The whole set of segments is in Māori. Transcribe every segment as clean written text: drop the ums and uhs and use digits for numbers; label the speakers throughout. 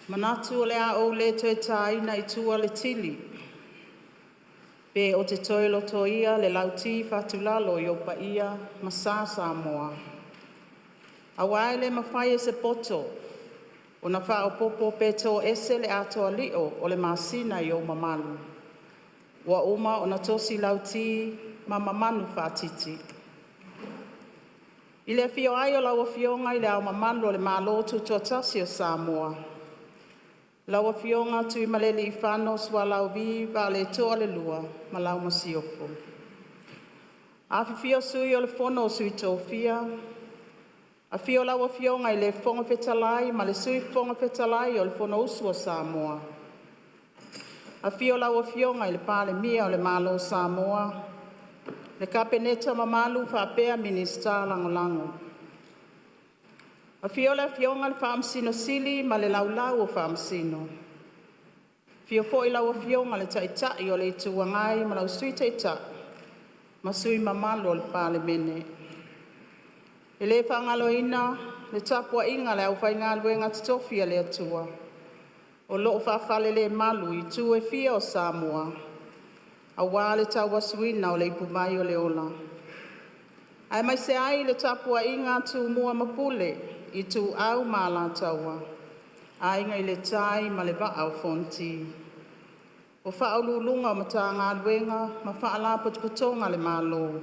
Speaker 1: Manatu o le a o le toe taina I tua le tili. Pe o te toe loto ia le lauti whatulalo I opa ia masa Samoa. A waele mawhai e se poto, o na wha o popo pe tō ese le atoa lio o le masina I o mamalu. Wa uma o na tosi lauti ma mamanu whatiti. I le fio ai o lawa fionga I le au mamalu o le malotu tuatasi o Samoa. Lawa fionga tui malele I whanos wa lau vi wa le toa le lua ma lau masiofo. Afi fio sui o le fono sui tōfia. A fio lawa fionga I le fonga fetalai ma le sui fonga fetalai o le fono usu o Samoa. A fio lawa fionga I le pale mia o le malo Samoa. Le kapeneta mamalu whapea minista langolango. A fio la fionga le whaamsino sili ma le laulau o whaamsino. Fio fo I lawa fionga le taitai o le tuangai ma lau sui taitai. Ma sui mamalu o le pale mene. E le whangalo ina, le tapua inga le au whaingalu e ngati tofia le atua. O loo whawhale le malu I tu e fia o Samoa. A wā le tau wasuina o le ipumai o le ola. Ai mai se ai le tapua inga tu mua mapule I tu au ma la taua. Ai ngai le tai ma le waa o fonti. O whaolulunga o mata ngā luenga ma whaala potopotonga le malo.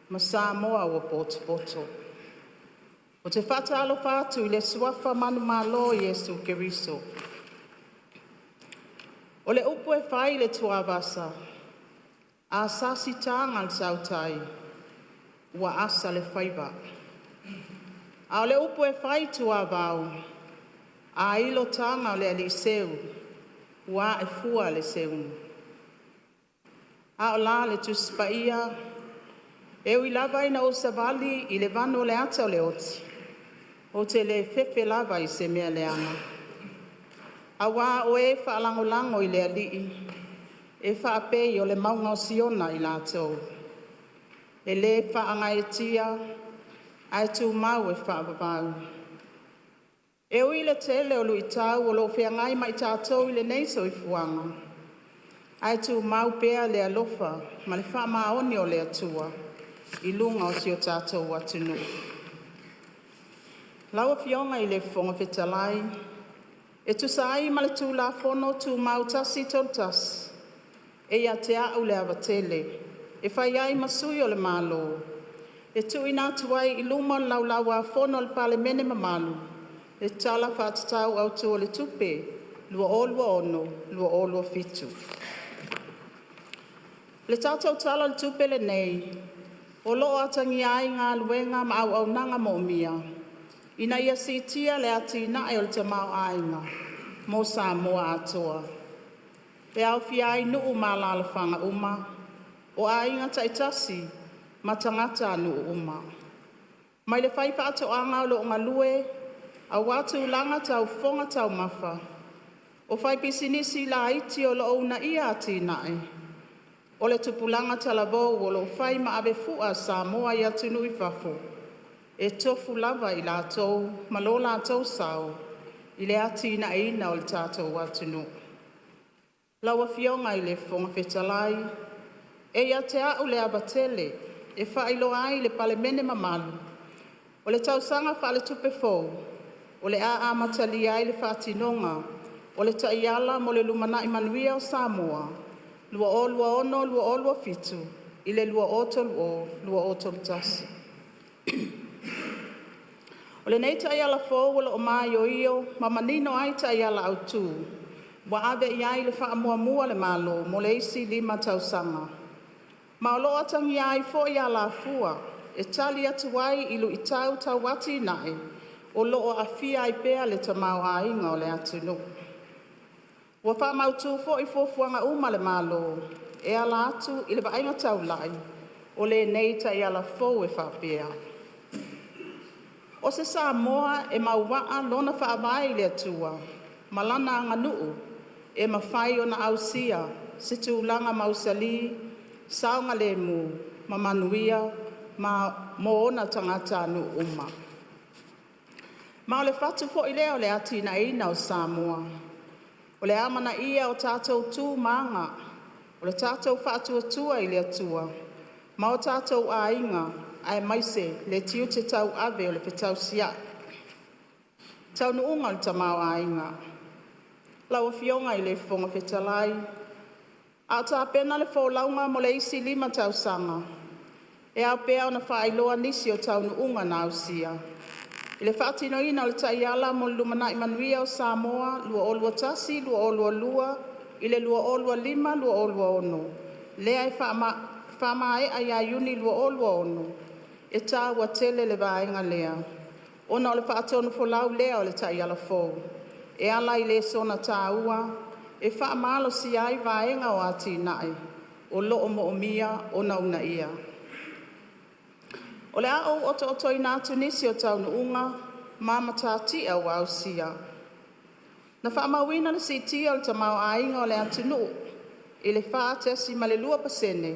Speaker 1: Ma Samoa o poto. O te whataalo whātu I le suafa manu malo Yesu Keriso. O le upu e whai le tuavasa. A sasi tānga le sautai. Ua asa le whaiva. A o le upu e whai tuavau. A ilo tānga o le aliseu. Ua e fua le seu. A o la le tuspaia. E ui lava ina o savali I le vano le ata o le oti. O te le fefe lava I se mea leanga. A wā o e whaalangolango I le alii. E whaapei o le maunga o siona I lātou. E le whaanga e tia. Ai tū mau e whaapapau. E ui le tele o lui tau o lo whiangai mai tātou I le neiso I fuanga. Ai tū mau pea le alofa ma le whaamaoni o le atua. I lunga o si o tātou atunu. Laua fionga I le fonga fetalai. E tu sai ma le tū la fono tū mau tasi tol tas. E ia te au le avatele. E whai ai masui o le malo. E tu ina tuai I luma lau a fono le pale mene mamalu. E tala whatatau au tu o le tupe. Lua ono, lua olua fitu. Le tātou tala le tupe le nei. O loo atangi ai ngā luenga ma au nanga mo mia. Ina ia sitia le ati na e o le tamau ainga. Mo Samoa atoa. E au fiai nuu ma lalawhanga uma. O ainga taitasi ma tangata nuu uma. Mai le whaipa ato anga o lo ngā lue. A watu langa tau fonga tau mafa. O whaipisinisi la iti o lo una ia ati nae. O le tupulanga talavo o lo whai ma abe fua Samoa I atunu I whafo. E tofu lava I lātou, ma lo lātou sao, I le ati na ina o le tātou atunu. Laua fionga I le fonga fetalai, e ia te au le abatele, e whailo ai le pale mene mamalu. O le tausanga wha le tupe fou, o le a amatali ai le whatinonga, o le taiala mo le lumana I manuia o Samoa, lua ono, lua olua fitu, I le lua otol tasi. O le nei taiala fōu o mai o io, ma manino ai taiala au tū. Wa ave I ai le whaamua le malo, mo le isi 5 tausanga. Ma o lo atangi ai fo I ala fua, e tali atu ai ilu I tau wati nae, o loo a fia ai pea le tamau ainga o le atunu. Wa whaamau tū fo I fofuanga uma le malo, e ala atu I le vainga tau lai, o le nei taiala fōu e whapea. O se Samoa e mauwaa lona whaavai le atua, malana anga nuu, e mawhai o na ausia, se tūlanga mausali, saunga le mu, ma manuia, ma moona tangata nu uma. Ma o le fatu fo i lea o le atina ina o Samoa. O le amana ia o tātou tū maanga, o le tātou whātua tua i le atua. Ma o tātou a inga, ai maise, le tiu te tau ave o le petau sia. Tau nu unga le tamau a inga. Lau fionga i le whonga whetalai. A tā pena le wholaunga mo le isi 5 tau sanga. E au pēo na whaailoa nisi o tau nu unga na usia. I le whaatino ina o le taiala mo le lumana i manuia o Samoa, lua olua tasi, lua olua lua, i le lua olua 5, lua olua 1. Lea e whaama e ai ayuni lua olua 1. E tā ua tele le vaenga lea. Ona o le whaatonu wholau lea o le taiala fōu. E ala i le sona tā ua, e whaamalo si ai vaenga o ati nai, o loo mo o mia o nauna ia. O le au oto i nātu nisi o taunu unga, mama tāti au au sia. Na whaamawina le si tia o le tamau ainga o le atunu, i le wha tesi ma le 2%,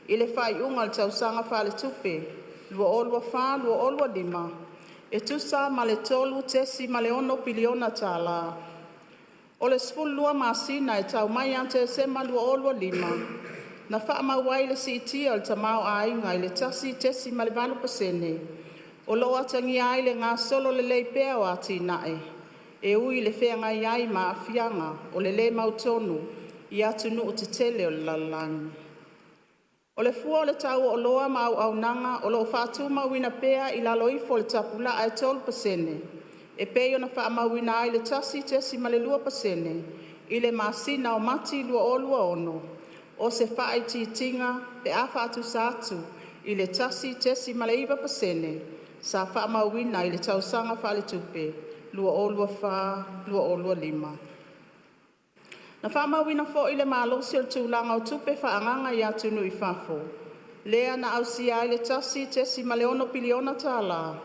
Speaker 1: i le whai unga le tausanga wha le tupe, lua olua wha, lua olua 5, e tusa ma le tolu tesi ma le 1 piliona tāla. O le sfulua masina e tau mai ante se ma lua olua 5, na whaamawai le si tia o le tamau ainga i le tasi tesi ma le 20%, o lo atangi ai le ngā solo le leipea o ati nae, e ui le whenga iai ma afianga o le le mautonu i atunu o te tele o le lalangi. O le fua o le tau o loa ma au nanga o lo whātu mawina pea i lalo ifo le tapula ai 12%, e peo na whaamawina ai le tasi tesi ma le 2%, i le masina o mati lua olua 1, o se whae titinga pe a whātu sātu i le tasi tesi ma le 1%, sa whaamawina i le tausanga whale tupe, lua olua wha, lua olua 5. Na whaamawina fo i le mālosi o le tūlanga o tupe whaanganga i atunu i whafo. Lea na ausi ai le tasi tesi ma le 1 piliona tāla,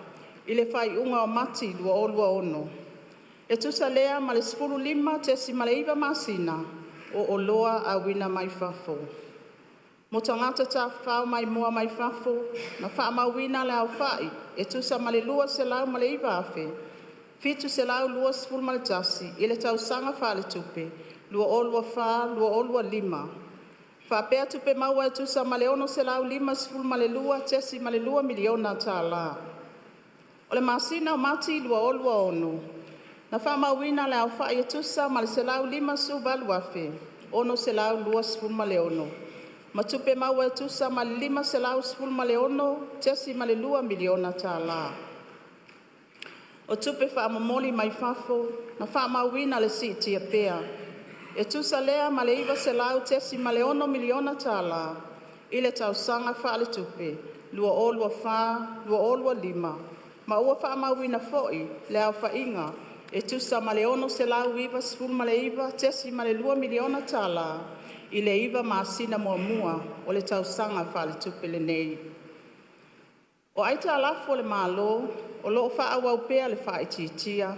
Speaker 1: i le whai unga o mati lua olua 1. E tusa lea ma le 15 tesi ma le 1 masina, o loa a wina mai whafo. Mo tangata tā whao mai mua mai whafo, na whaamawina le au whai, e tusa ma le lua se lau ma le 1 afe, fitu se lau lua sful ma le tasi, i le tausanga whale tupe, lua olua wha, lua olua 5. Whapea tupe maua e tusa ma le 1 se lau 5 sful ma le lua, tesi ma le 2 miliona tā la. O le masina o mati lua olua 1. Na whaamawina le au whai e tusa ma le se lau 5 su valu afe, 1 se lau lua sful ma le 1. Ma tupe maua e tusa ma le 5 se lau sful ma le 1, tesi ma le 2 miliona tā la. O tupe whaamamoli mai whafo, na whaamawina le si tia pea. E tusa lea ma le 1 se lau tesi ma le 1 miliona tā la, i le tausanga whaale tupe, lua olua wha, lua olua 5. Ma ua whaamawina foi, le au whainga, e tusa ma le 1 se lau 1 sful ma le 1, tesi ma le 2 miliona tā la, i le 1 masina mua o le tausanga whaale tupe le nei. O aita alafo le malo, o loo whaawau pea le whaititia,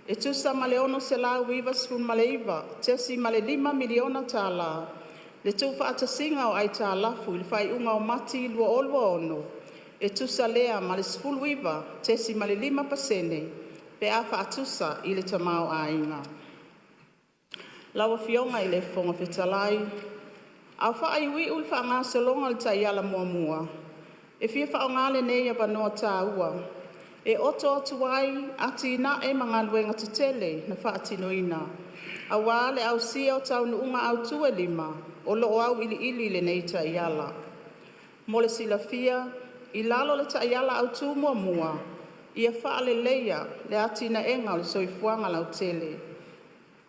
Speaker 1: e tusa ma le 1 se lau 1 sful ma le 1, tesi ma le 5 miliona tā la, le tu whaatasinga o aita alafu i le whai unga o mati lua olua 1, e tusa lea ma le sful 1, tesi ma le 5%, pe a whaatusa i le tamau ainga. Lawa fionga i le whonga whetalai, au whaaiwi ul whaanga salonga le taiala mua. E fia whaongale nei a wanoa tā ua. E oto atu ai ati ina e mga luenga tutele na whaatinoina. A wale au sia o tau nuunga au tue 5, o loo au ili le nei taiala. Mole sila fia, i lalo le taiala au tū mua, ia whaale leia le ati na enga o le soifuanga lau tele.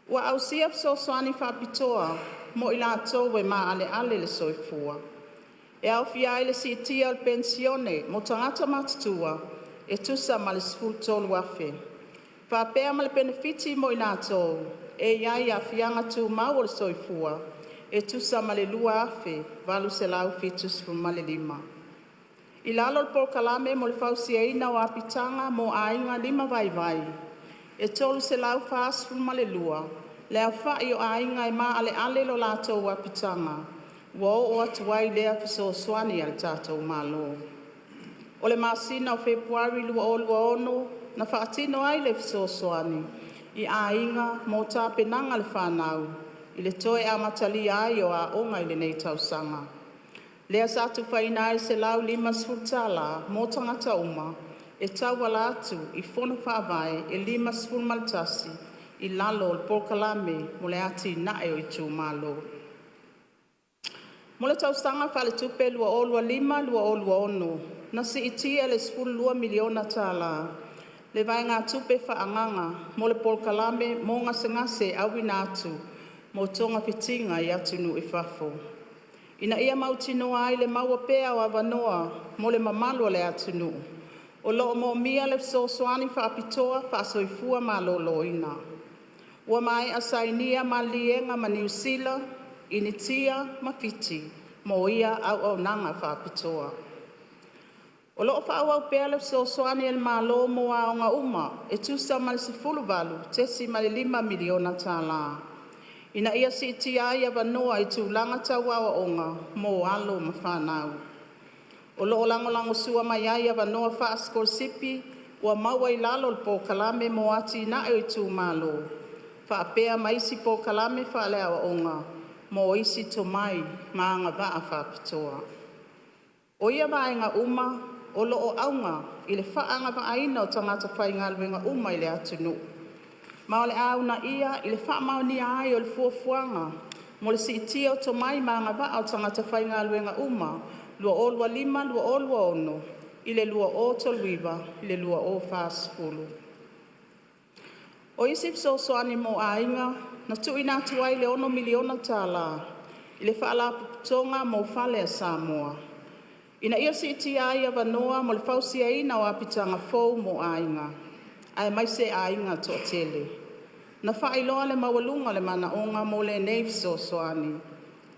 Speaker 1: Ua au sia so soani whapitoa, mo ila ato we maa ale le soifua. E au fia ele si tia al pensione, mo tangata matutua, e tusa ma le sful tolu afe. Whapea ma le benefiti mo ila ato, e iai a fianga tu mau le soifua, e tusa ma le lua afe, valu se lau fitus fu ma le 5. I lalo le polkalame mo le fausia ina o apitanga mo ainga 5 vai. E tolu se lau fas fu ma le lua, le au whai o ainga e maa ale lo lato o apitanga. Ua o atuai lea fiso swani al tatou malo. O le masina o Februari lua olua 1, na whaatino ai le fisosoani i a inga mō tā penanga le whanau i le toe a matali ai o a onga i le nei tausanga. Lea sa atu whaina e se lau 5 sfultala mō tangata uma e tau wala atu i whono whaavae e 5 sfulmaltasi i lalo o le pokalame mo le ati nae o i tū malo. Mo le tausanga whale tupe lua olua 5 lua olua ono na si itia le 12 miliona tala. Le vai ngā tupe whaanganga mo le pokalame mo ngase awina atu mo tonga fitinga i atunu i whafo. Ina ia mautino ai le maua pea o avanoa mo le mamalo le atunu. O loo mo mia le sosoani whaapitoa whaasoifua malolo ina. Ua mai asainia ma lienga ma New Zealand, initia ma Fiti, mo ia au nanga whaapitoa. O loo whaawau pea le sosoani el malo mo aonga uma e tusa ma le 10 tesi ma le 5 miliona tala. Ina ia si tia ia vanoa i tūlanga tauawa onga mo alo ma whanau. O loo lango sua mai ia vanoa wha sipi ua maua i lalo le pokalame mo ati na e i tū malo. Wha pea maisi pokalame wha lea wa onga mo isi to mai maanga vaa wha pitoa. O ia vaenga uma o loo aunga i le whaanga vaaina o tangata whaingalwenga uma i le atunu. Ma o le auna ia i le whaamauni ai o le fuafuanga mo le siitia o to mai maanga vaa o tangata whaingalwenga uma lua olua 5 lua olua ono i le lua o toluiva i le lua o whaasfulu. O isi fisosoani mo ainga na tuina atu ai le 1 miliona tala i le whaalaputonga mo whale a Samoa. Ina ia si tia ai a vanoa mo le whausia ina o apitanga fou mo ainga. Ai mai se ainga to tele. Na whailoa le mawalunga le mana onga mo le nei fisosoani.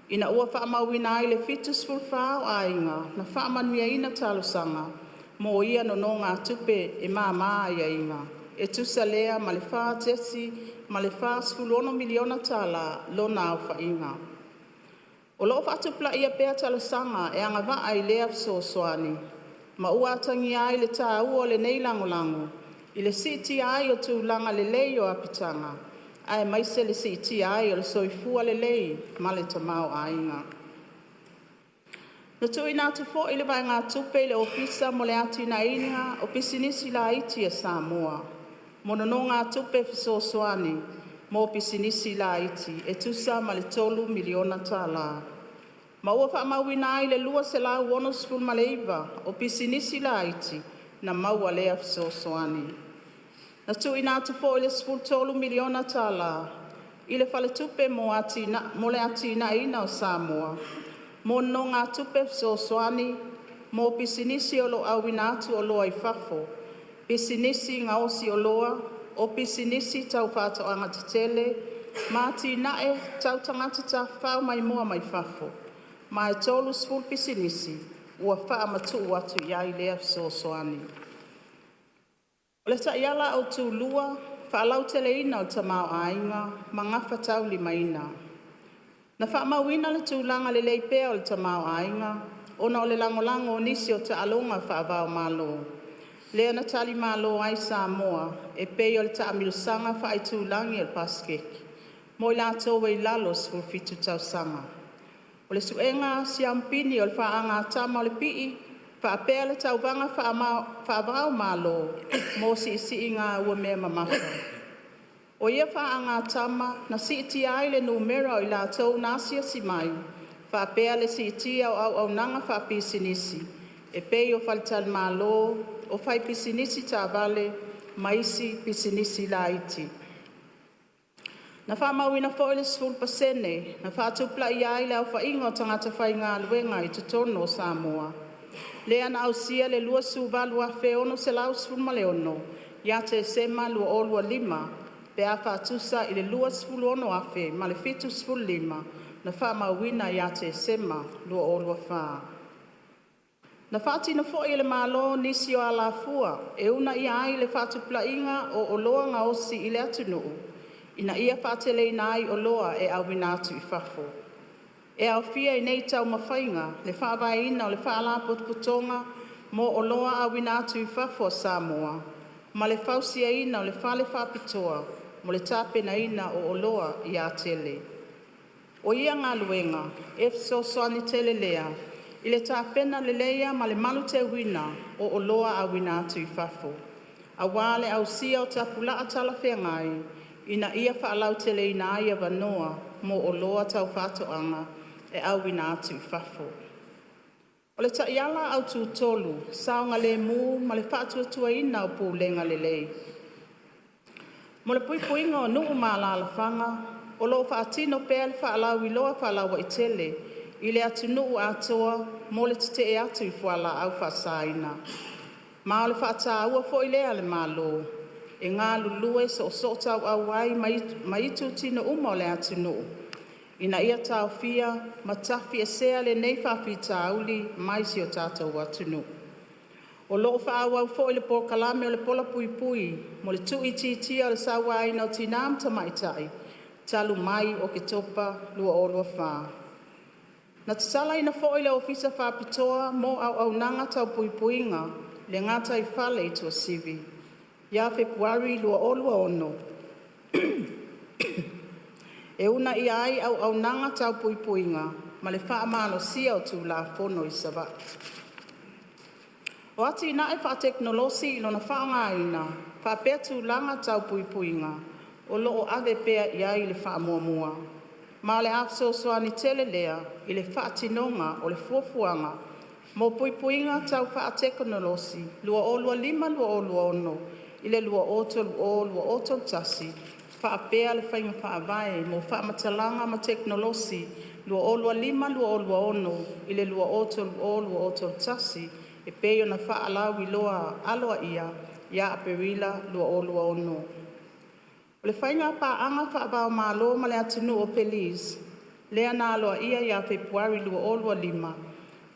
Speaker 1: Ina ua whaamauina ai le fitus fulfao ainga na whaamanuia ina talosanga mo ia no ngā tupe e māmaa ia inga. E tusa lea ma le wha tesi ma le wha 10 miliona tala lo nā whainga. O loo whaatupla ia pēa talosanga e anga vaa i lea fisosoani. Ma ua atangi ai le tā ua le nei langolango. I le siti ai o tūlanga le lei o apitanga. Ai maise le siti ai o le soifua le lei ma le tamau ainga. Na tui nā tu fo i le vai ngā tupe le ofisa mo le ati na ininga o pisinisi la iti e Samoa. Mono no ngā tupe fisosoani mo pisinisi la iti e tusa ma le 3 miliona tala. Ma ua whaamauina ai le lua se lau wonosful ma le iwa o pisinisi la iti na maua lea fisosoani. Na tui nā tu fo i le 10 miliona tala i le whale tupe mo le ati na ina o Samoa. Mo no ngā tupe fisosoani mo pisinisi o lo awina atu o loa i whafo. Pisinisi ngā osi o loa o pisinisi tau whātau anga tele, māti nae tau tangata ta whau mai mua mai whafo. Mai tolu sful pisinisi ua wha matu atu iai lea fisosoani. O le ta iala o tū lua, whaalau tele ina o tamau ainga, ma ngafa tau 5. Na whaamauina le tūlanga le leipea o le tamau ainga, ona o le langolango o nisi o ta alonga whaavao malo. Lea na tali malo ai Samoa, e pei o le ta amilusanga whaai tūlangi o le Paskeki. Mo i lātou e lalos fu fitu tau sanga. O le suenga siampini o le whaanga tama o le pii, whaapea le tauvanga whaavao malo, mo si ngā ua mea mamafa. O ia whaanga tama na si iti ai le numera o i lātou nāsia si mai, whaapea le si iti au nanga whaapisinisi, e pei o whalital malo, o whai pisinisi tā vale, maisi pisinisi la iti. Na whaamauina fo i le 10%, na whaatupla i ai le au whainga o tangata whainga luenga i tutono o Samoa. Lea na ausia le lua suvalu a feono se lau 10 ia te sema lua olua 5, pe a whaatusa i le lua 10 afe ma le fitu 5, na whaamauina ia te sema lua olua 4. Na whaatina fo i le malo nisi o alafua, e una ia ai le whaatupla inga o oloa ngā osi i le atunuu. Ina ia whaatele ina ai o loa e awina atu i whafo. E au fia i nei tau mawhainga, le whaavai ina o le whaalaputonga mo o loa awina atu i whafo Samoa. ma le fausiaina o le fale whapitoa, mo le tapenaina o oloa i a tele. O ia ngā luenga, e soani tele lea, i le tapena le leia ma le malu te wina o oloa a wina atu i fafo. A wale au sia o tapula a tala whengai, ina ia whaalau tele ina ia vanoa mo oloa tau whatoanga e au wina atu i fafo. O le taiala au tūtolu, saonga le mū ma le whatuatua ina o pūlenga le lei. Mo le puipuinga o nuu maalala whanga, o lo whaatino pēr whaalau i loa whaalaua i tele, i le atu nuu atoa mo le te e atu i whaala au whaasaina. Ma o le whaataua fo i lea le malo, e ngā lulue so tau au ai mai itu tino uma o le atu nuu. Ina ia tau fia, ma tafi e sea le nei whawhi tauli mai si o tātou atunu. O loo whaau au fo i le pōkalame o le pola pui pui, mo le tui titia o le sawa aina o tinam tamaitai, talu mai o ke topa lua o lua wha. Na tasala ina fo i le ofisa whapitoa mo au nanga tau pui puinga, le ngata i whale i tua sivi. Ia Februari lua o lua ono. E una i ai au nanga tau pui puinga, ma le wha amalo sia o tū la fono i sawa. O ati ina e wha teknolosi ilo na wha ngā ina, wha pēr tū langa tau pui puinga, o loo ave pēr i ai le wha mua mua. Ma le afso soani tele lea, i le wha tinonga o le fuafuanga, mo pui puinga tau wha teknolosi, lua o lua lima lua o lua ono, i le lua oto tasi, whaapea le whainga whaavae mo whaamatalanga ma teknolosi lua o lua lima lua o lua ono i le lua oto tasi e peo na whaalau i loa aloa ia a perila lua o lua ono. O le whainga paanga whaavao malo ma le atunu o Peliz, lea na aloa ia Februari lua o lua lima.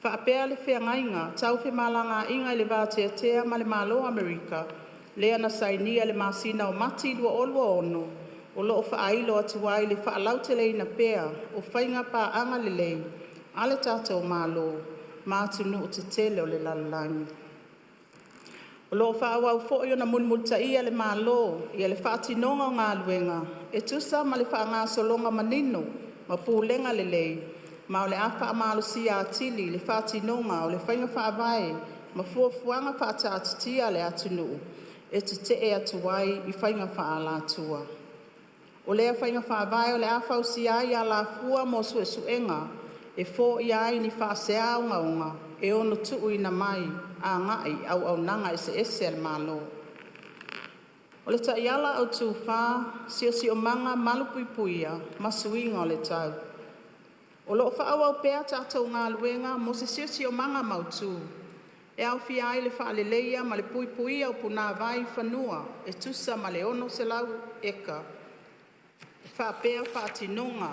Speaker 1: Whaapea le whiangainga, tau whi malanga inga i le vātea ma le malo Amerika, lea na sainia le masina o mati lua o lua ono, o loo whaailo atu wai le whaalau te leina pēa, o whainga pā anga le lei, ale tātou mālo, mātunu o te tele o le lalalangi. O loo whaawau fōi o na munmulta ia le mālo, ia le whaatinonga o ngā luenga, e tusa ma le whaanga solonga manino, ma pūlenga le lei, ma o le awha amalo sia atili, le whaatinonga o le whainga whaavae, ma fuafuanga whaatatitia le atunu. E te e atu wai i whainga whaala atua. O lea whainga whaavae o le awhau si ai a la fua mo suenga, e fō i ai ni whaasea unga, e ono tuu ina mai a ngai au nanga ese al malo. O le taiala au tū wha, si o manga malupui puia, masuinga o le tau. O loo whaau au pēa tātou ngā luenga, mo si o manga mautu. E au fi ai le whaaleleia ma le pui pui au puna vai whanua, e tusa ma le ono se lau eka. E whaapea whaatinonga,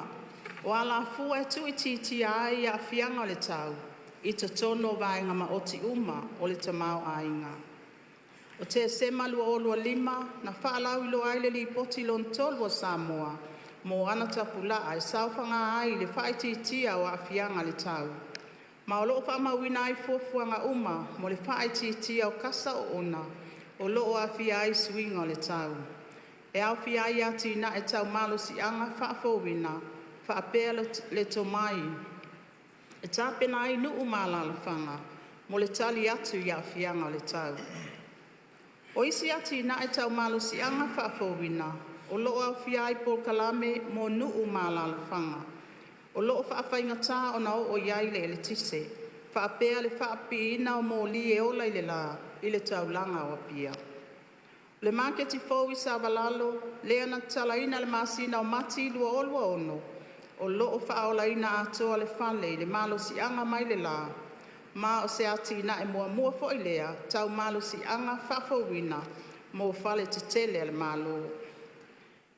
Speaker 1: o ala fua e tui titi ai a fianga o le tau, i to tono vai ngā ma oti uma o le tamau ainga. O te sema lua o lua lima, na whaalau ilo ai le li poti lon tolu o Samoa, mo ana tapula ai sauwhanga ai le whaititia o a fianga le tau. Ma o loo whaamawina ai fuafuanga uma mo le whaititia o kasa o ona, o loo a fia ai swinga o le tau. E au fia ai ati na e tau malo si anga whaafowina, whaapea le tomai. E tāpena ai nuu malala whanga, mo le tali atu ia fianga o le tau. O isi ati na e tau malo si anga whaafowina, o loo au fia ai pōkalame mo nuu malala whanga. O loo whaawhainga tā o na o iai le ele tise, whaapea le whaapiina o mō li e ola i le la, i le taulanga o apia. Le maketi fōu i Savalalo, lea na talaina le masina o mati lua o lua ono, o loo whaolaina atoa le whale i le malo si anga mai le la, ma o se ati na e mua fo i lea, tau malo si anga whaafowina, mo whale te tele le malo.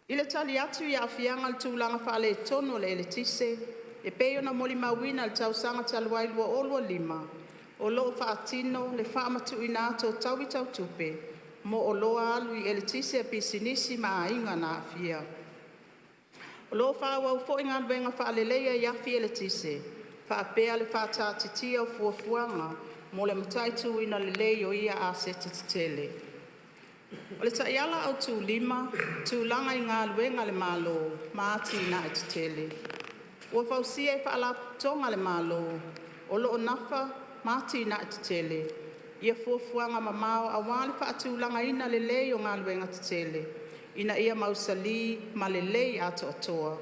Speaker 1: I le tali atu i a fianga le tūlanga whale e tono le ele tise, e peo na moli mawina le tau sanga taluai lua o lua lima, o loo whaatino le whaamatu ina ato tau i tau tupe, mo o loa alu i ele tise e pisinisi ma a inga na afia. O loo whaawau fo inga luenga whaaleleia i afi ele tise, whaapea le whaatatitia o fuafuanga, mo le mataitu ina le lei o ia a sete tele. O le taiala au tū lima, tū langa I ngā luenga le malo, māti na e te tele. Ua fausia e whaala tonga le malo, o loo nafa, māti na e te tele. Ia fuafuanga mamao a wale whaatu langa ina le lei o ngā luenga te tele. Ina ia mausali ma le lei ato atoa.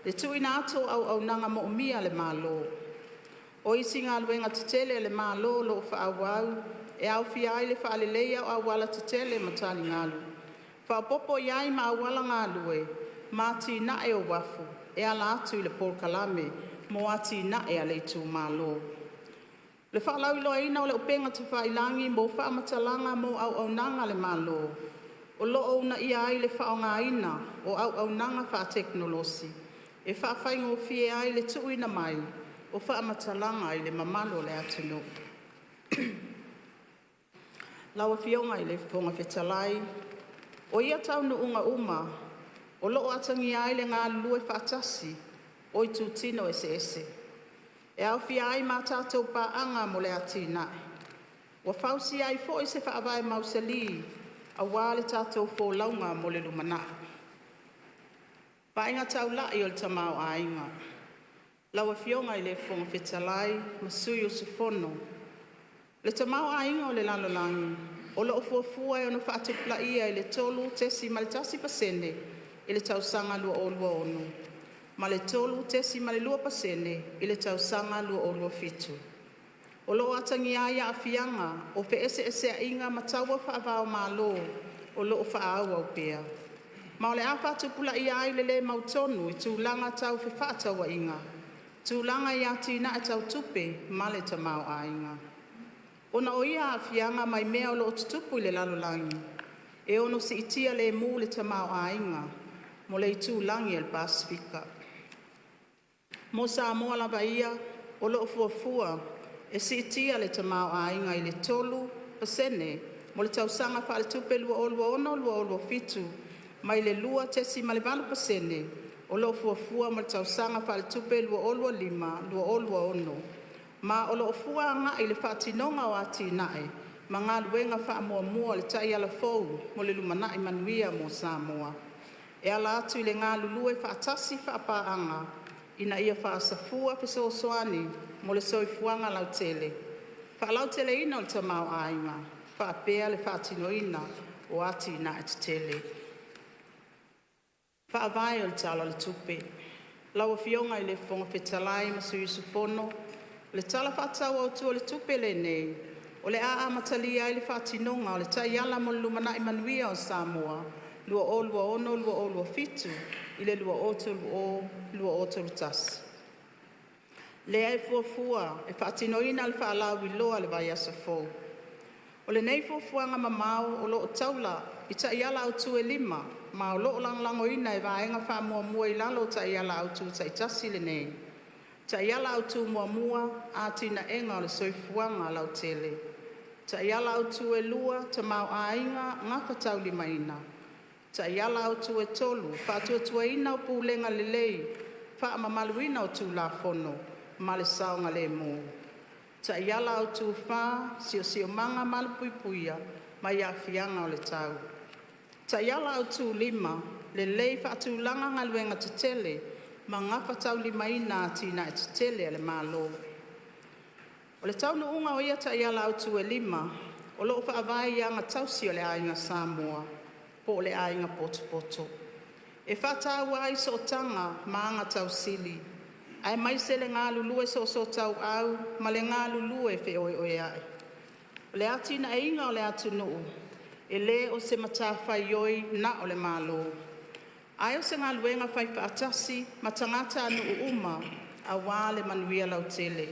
Speaker 1: Le tu ina ato au nanga mo umia le malo. O isi ngā luenga te tele le malo lo whaawau, e au fia ai le whaale leia o awala te tele matali ngalu. Whaapopo iai ma awala ngā lue, māti na e o wafu, e ala atu I le Paul Kalame, mo ati na e a le tū malo. Le whaalau iloa ina o le upenga te whailangi mo whaamatalanga mo au nanga le malo. O loo una ia ai le whaonga ina o au nanga wha teknolosi. E whaawhaingo fie ai le tuina mai o whaamatalanga I le mamalo le atunu. Lawa fionga I le whonga whetalai. O ia tau nu unga uma, o loo atangi ai le ngā lue whaatasi o I tūtino ese. E au fia ai mā tātou pāanga mo le atina. Wa fausi ai fo I se whaawai mausali, a wale tātou fō launga mo le lumana. Painga tau lai o le tamau ainga. Lawa fionga I le whonga whetalai, masui o sifono. Le tamau ainga o le lalolangi, o lo fuafua e ono whaatupla ia I le tolu tesi ma le tasi pasene, I le tausanga lua o lua ono. Ma le tolu tesi ma le lua pasene, I le tausanga lua o lua fitu. O lo atangi aia a fianga, o fe ese a inga mataua whaavao malo, o lo whaau au pia. Ma o le a whaatupula ia ai le mautonu, I tūlanga tau fe whaataua inga. Tūlanga I atina e tau tupe, ma le tamau a inga. Ona o ia a fianga mai mea o lo tutupu I le lalolangi. E ono si itia le mū le tamau a inga, mo le tūlangi el Pasifika. Mo sa moa la baia, o lo fuafua, e si itia le tamau a inga I le tolu, pasene, mo le tausanga whaale tupe lua o lua ono, lua o lua fitu, mai le lua tesi ma le vanu pasene, o lo fuafua mo le tausanga whaale tupe lua o lua lima, lua o lua ono. Ma o lo fua nga I le whaatinonga o ati nae, ma ngā luenga wha mua le tai ala fau, mo le lumana I manuia mo Samoa. E ala atu I le ngā lulue whaatasi whaapaanga, ina ia whaasafua peso soani, mo le soifuanga lautele. Whaalautele ina o le tamau ainga, whaapea le whaatinoina o ati nae te tele. Whaavai o le tala le tupe. Lawa fionga I le whonga whetalai masu Yusufono, le tala whaatau au tua le tupe le nei, o le a matalia I le whaatinonga o le tai ala mo lumana I manuia o Samoa, lua o lua ono, lua o lua fitu, I le lua o tolu tasi. Le ai fuafua, e whaatinoina le whaalau I loa le vai asa fau. O le nei fuafuanga mamau o loo taula, I tai ala au tu e lima, ma o loo langlango ina e vaenga wha mua I lalo tai ala au tu tai tasi le nei. Tai ala au tu mua a tina enga o le soifuanga lau tele. Tai ala au tu e lua, ta mau a inga, ngaka tau lima ina. Tai ala au tu e tolu, whaatua tua ina o pūlenga le lei, wha mamalu ina o tu la fono, ma le saonga le mō. Tai ala au tu wha, sio manga malapuipuia, ma ia fianga o le tau. Tai ala au tu lima, le lei whaatu langa ngaluenga te tele, ma ngafa tau lima ina tina e te tele le malo. O le tau nuunga o ia tai ala au tu e lima, o loo whaavai ia ngā tausi o le ainga Samoa, po le ainga poto. E whaatau ai so tanga ma ngā tausili, ai mai se le ngā lulu e so tau au, ma le ngā lulu e whe oi ai. O le atina e inga o le atu nuu, e le o se matawhai oi na o le malo. Ai o se ngā luenga whai whaatasi, ma tangata anu uma, a wā le manuia lau tele.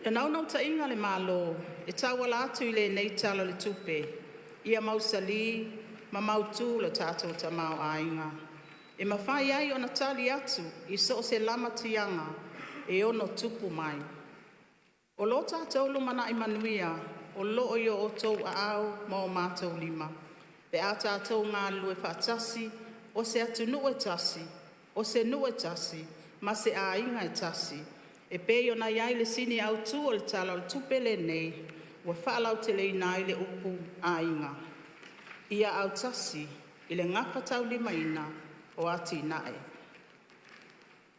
Speaker 1: E naunau ta inga le malo, e tau ala atu I le nei talo le tupe, ia mausali, ma mautu le tātou ta mau ainga. E mawhai ai o na tali atu, I so se lama tianga, e ono tupu mai. O lo tātou lumana I manuia, o lo i o tau a au, ma o mātou lima. Pe a tātou ngā lue whaatasi, o se atu nu e tasi, o se nu e tasi, ma se a inga e tasi. E pei o na iai le sini au tu o le tala o le tupele nei, wa whaalau te le inai le upu a inga. ia au tasi i le ngaka tau lima ina o ati nae.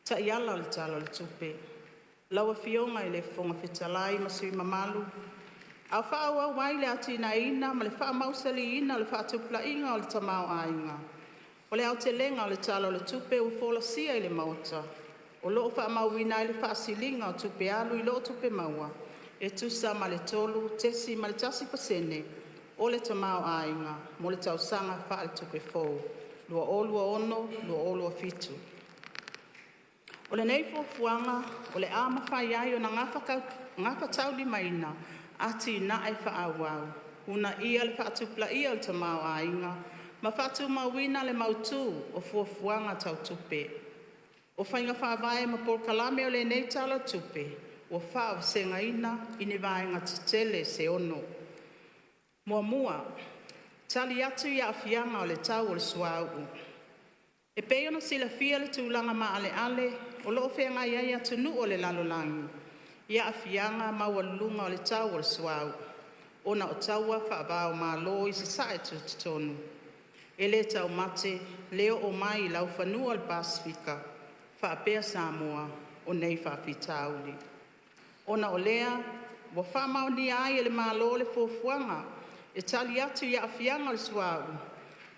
Speaker 1: Ta iala le talo le tupe. Lawa fionga i le fonga fetalai masui mamalu. Au wha au wai le ati na ina ma le wha mausali ina le wha tupla inga o le tamau a inga. O le au te lenga o le talo le tupe u fola sia i le mauta. O loo wha mauina i le wha silinga o tupe alu i loo tupe maua. E tusa ma le tolu, tesi ma le tasi pasene. O le tamau a inga, mo le tau sanga wha le tupe fou. Lua olua ono, lua olua fitu. O le nei fuanga, o le ama whai ai o na ngaka tau li maina, ati na e wha awau. Una ia le wha tupla ia o le tamau a inga, ma wha tu mawina le mautu o fuanga tau tupe. O whainga whaavae ma por kalame o le nei tala tupe, o wha o senga ina, ini vaenga titele se ono. Mua, tali atu ia afianga o le tau o le suau. E pei ona sila fia le tūlanga ma ale, o loo whenga iai atu nu o le lalolangi. Ia afianga mawalunga o le tau o le suau. Ona o taua whaavao ma lo i se sae tutonu. E le tau mate, leo o mai lau whanua le Pasifika. Whaapea Samoa, o nei whaapitauli. Ona o lea, wa whamau ni ai e le malo le fuafuanga. E tali atu ia afianga o le suau.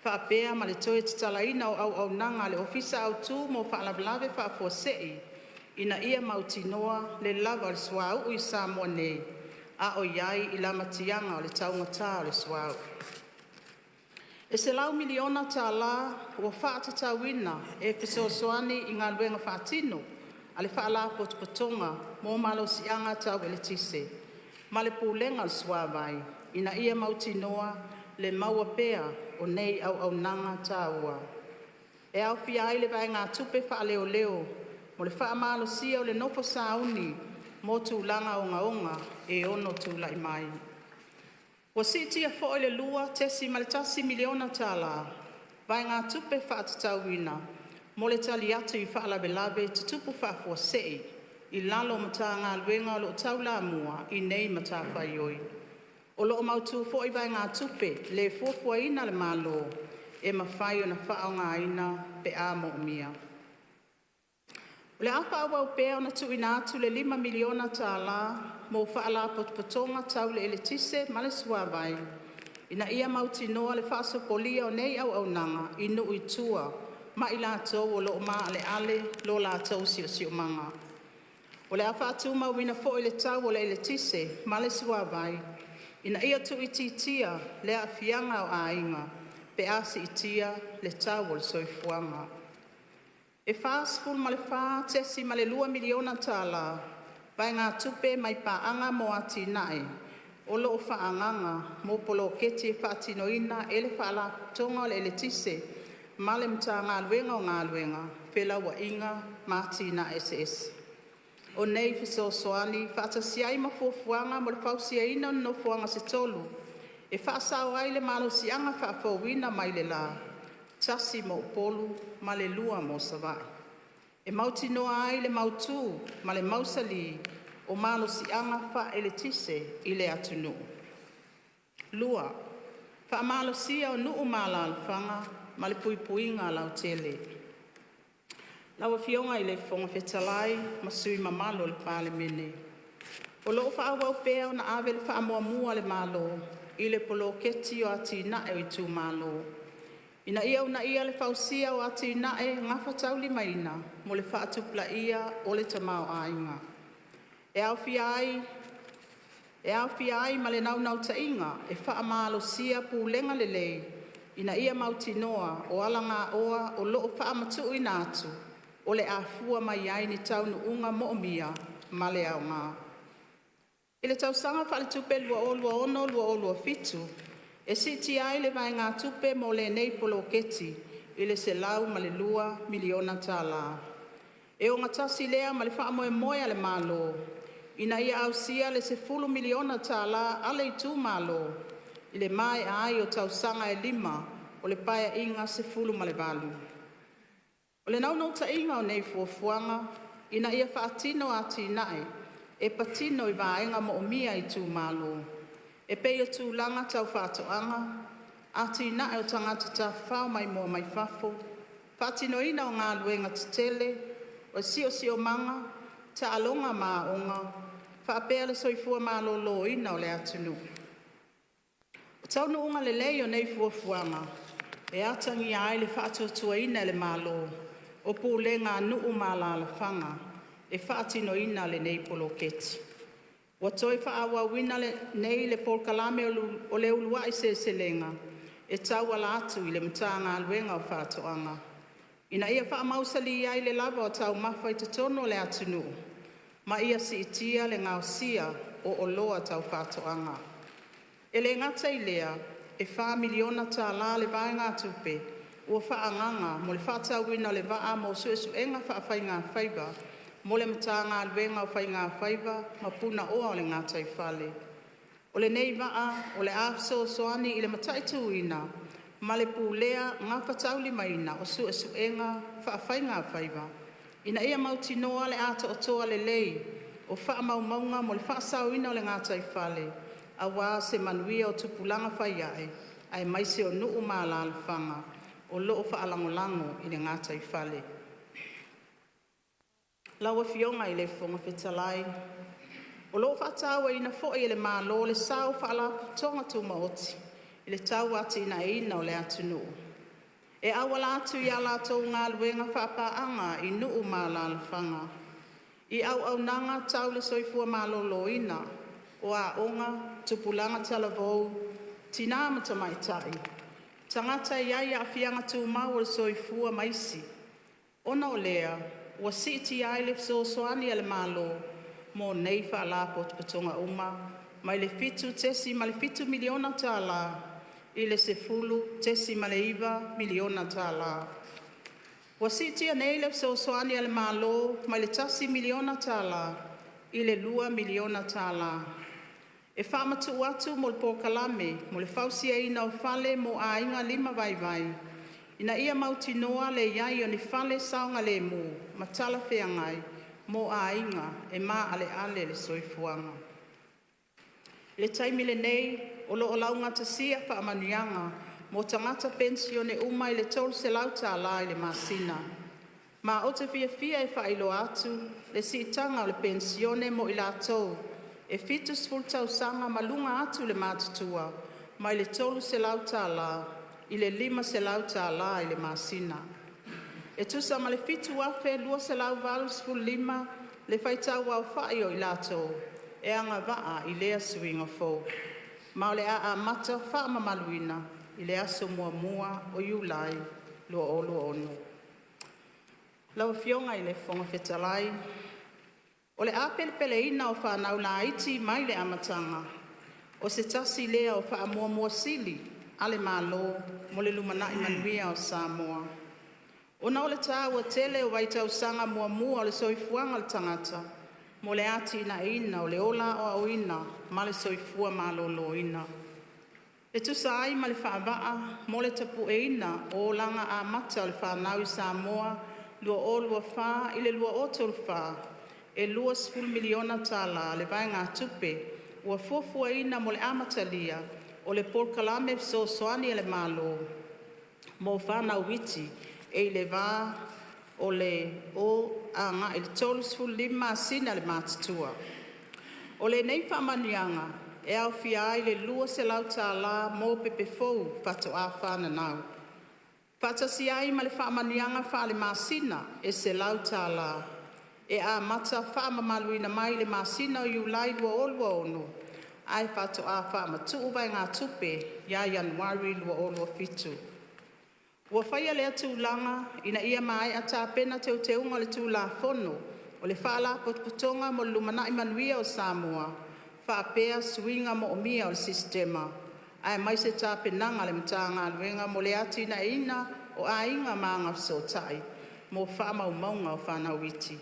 Speaker 1: Whaapea ma le toe titalaina o au nanga le ofisa au tū mo whaalablave whaafuasei. Ina ia mautinoa le lava o le suau ui Samoa nei. A o iai i lamatianga o le taungata o le suau. E se lau miliona tā la ua whaatatawina e fesoasoani i ngā luenga whaatino a le whaala potopotonga mo malo sianga tau e le tise. Ma le pūlenga o le suawai. Ina ia mautinoa le maua pea o nei au nanga tāua. E au fia ai le vai ngā tupe wha leo leo, mo le wha amalo sia o le nofo sauni, mo tūlanga o onga e ono tūlai mai. Wa sitia fo le lua tesi maletasi miliona tala, vai ngā tupe wha atatauina, mo le tali atu i wha labe tutupu wha fua sei, i lalo mata ngā luenga o lo taula mua i nei mata whaioi. O loo mautu fo i vai ngā tupe le fuafua ina le malo e mawhai o na whao ngā ina pe a mo mia. O le awha awau pēo na tu ina atu le 5 miliona tā la mo whaala potpotonga tau le ele tise ma le suawai. Ina ia mauti noa le whaaso polia o nei au nanga i nu i tua ma i lātou o loo maa ale lo lātou si o manga. O le awha atu mawina fo i le tau o le ele tise ma le suawai. Ina ia tu i titia le a fianga o ainga, pe asi i tia le tau o le soifuanga. E whaasful ma le wha tesi ma le 2 miliona tala, vai ngā tupe mai paanga mo ati nae, o loo whaanganga mo polo keti e whaatinoina e le whaala tonga o le ele tise, ma le mta ngā luenga, whela wa inga ma ati na SS. O nei fiso soani, whaatasiai ma fuafuanga mo le whausia ina no fuanga se tolu. E whaasau ai le malo sianga whaafauina mai le la. Tasi mo polu ma le lua mo savai. E mauti noa ai le mautu ma le mausali o malo sianga wha ele tise i le atunu. Lua, wha malo sia o nuu mala alfanga ma le puipuinga lau tele. Lawa fionga i le fonga fetalai, masui mamalo le pāle mene. O loo wha awau pēo na awe le wha mua le malo, i le polo keti o ati nae o i tū malo. Ina ia le whausia o ati nae ngafa tauli maina, mo le wha atupla ia o le tamau ainga. E au fia ai ma le nau tainga, e wha amalo sia pūlenga le lei, ina ia mauti noa o alanga oa o loo wha amatu i nātu, o le afua mai ai ni taunu unga mo'omia ma le au ngā. I le tausanga wha le tupe lua olua fitu, e siti ai le vai ngā tupe mo le nei polo keti, i le se lau ma le 2 miliona tala. E o ngatasi lea ma le wha moe le malo, ina ia au sia le se 10 miliona tala ale i tū malo, i le mai ai o tausanga e 5, o le paia inga se 10 ma le valu. O le nau ta inga o nei fuafuanga, ina ia whaatino ati nae, e patino i vaenga mo o mia i tū malo. E pei o tūlanga tau whaatoanga, Ati na e o tangata ta whao mai mua mai whafo. Whatino ina o ngā luenga te tele, o sio manga, ta alonga mā onga, whaapea le soifua mā lolo ina o le atunu. O taunu unga le leo nei fuafuanga, e atangi ai le whaatotua ina le mālo, o pūle ngā nuu mā la whanga, e whaatino ina le nei polo keti. Wa toi whaawa wina le nei le polkalame o le ulua i se lenga, e tau ala atu i le mta ngā luenga o whaatoanga. Ina ia wha mausali ai le lava o tau mawhai te tono le atunu. Ma ia si itia le ngau sia o loa tau whātoanga. E le ngata i lea, e wha miliona tā la le vai ngā tupe, ua wha anganga mo le whātau wina le waa mo suesu enga wha whai ngā whaiba, mo le mta ngā luenga o whai ngā whaiba, ma puna oa o le ngata i whale. O le nei waa, o le afso soani i le mataitu ina, ma le pūlea ngā whatauli maina o suesu enga wha whai ngā whaiba. Ina ia mauti noa le ata o toa le lei, o wha maunga mo le wha sauina o le ngātai whale, a wā se manuia o tupulanga whai ai, ai maise o nuu mā la whanga, o loo wha alangolango i le ngātai whale. Laua fionga i le whonga whetalai, o loo whataua ina fo i le mālo le sao wha ala tonga tu maoti, i le tau ati ina o le atunu. E awala atu i ala tau ngā luenga whapaanga i nuu mā la whanga. I au nanga tau le soifua mā lolo ina, o a onga tupulanga talavou, tina matamaitai. Tangata iai a whianga tū mau le soifua maisi. Ona o lea, ua siti ai le sosoani ale mālo, mō nei wha la potonga uma, mai le fitu tesi ma le fitu miliona tā la, i le sefulu tesi ma le iwa miliona tā la. Ua siti nei le sosoani ale mālo, mai le tasi miliona tā la, i le 2 miliona tā la. E whamatu atu mo le pōkalame, mo le whausia ina o whale mo a inga 5 vai. Ina ia mauti noa le iai o ni whale saunga le mo, matala whiangai, mo a inga e mā ale le soifuanga. Le taimi le nei, o lo o launga ta sia wha amanuianga, mo tangata pensione uma i le tolu se lauta la i le masina. Ma o te fia e wha ilo atu, le siitanga o le pensione mo i la tau, e fitus fultau sanga malunga atu le matutua, ma i le tolu se lauta la, i le 5 se lauta la i le masina. E tusa ma le fitu afe 2 se lau valus ful 5, le whaitau au whai o i la tau, e anga waa i lea suinga fo. Ma o le a mata wha mamaluina, i le aso mua o iulai, lua ono. Lau fionga i le whonga whetalai, o le a pele ina o whanau la iti mai le amatanga, o se tasi lea o wha mua sili, ale malo, mo le lumanai manuia o Samoa. Ona o le tāua tele o waitau sanga mua o le soifuanga le tangata, mo le ati ina o le ola o auina, ma le soifua malolo ina. E tusa ai ma le whaavaa, mo le tapu ina o langa a mata o le whanau i Samoa, lua o lua wha i le lua o tolu wha, e 2 miliona tala le vai ngā tupe, ua fofua ina mo le amatalia, o le polkalame soani e le malo, mo whanau witi, e le vā o le o anga i le 5 sina le mātutua. O le nei whamanianga, e au fia ai le 2 se lauta la mō pepe fou pato a whananau. Patasi ai ma le whamanianga wha le māsina e se lauta la, e a mata whamamaluina mai le māsina o iulai lua ono, ai pato a whamatu vai ngā tupe, ia Januari lua fitu. Ua whaia lea tūlanga, ina ia mai a tāpena teunga le tūla whono, o le whaala potputonga mo lumanai manuia o Samoa, whaapea suinga mo o mia o le sistema, ai mai se tāpenanga le mtanga luenga mo le ati na ina o a inga maanga sotai, mo whaamaumaunga o whanawiti.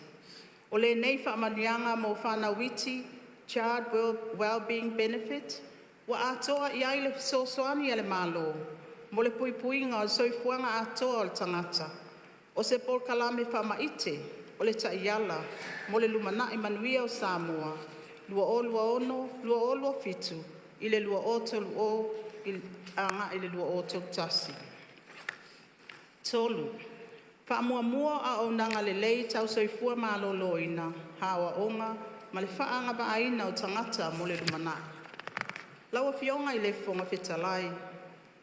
Speaker 1: O le nei whaamanianga mo whanawiti, Child Wellbeing Benefit, wa atoa i ai le sosoani e le malo, mo le puipuinga o soifuanga atoa o le tangata. O se polkalame whamaite, o le taiala, mo le lumanai manuia o Samoa, lua ono, lua fitu, i le lua o tolu o, anga i le lua o tautasi. Tolu, whaamuamua a o nanga le lei tau soifua maloloina, hawa onga, ma le whaanga ba aina o tangata mo le lumana. Laua fionga i le fonga whetalai.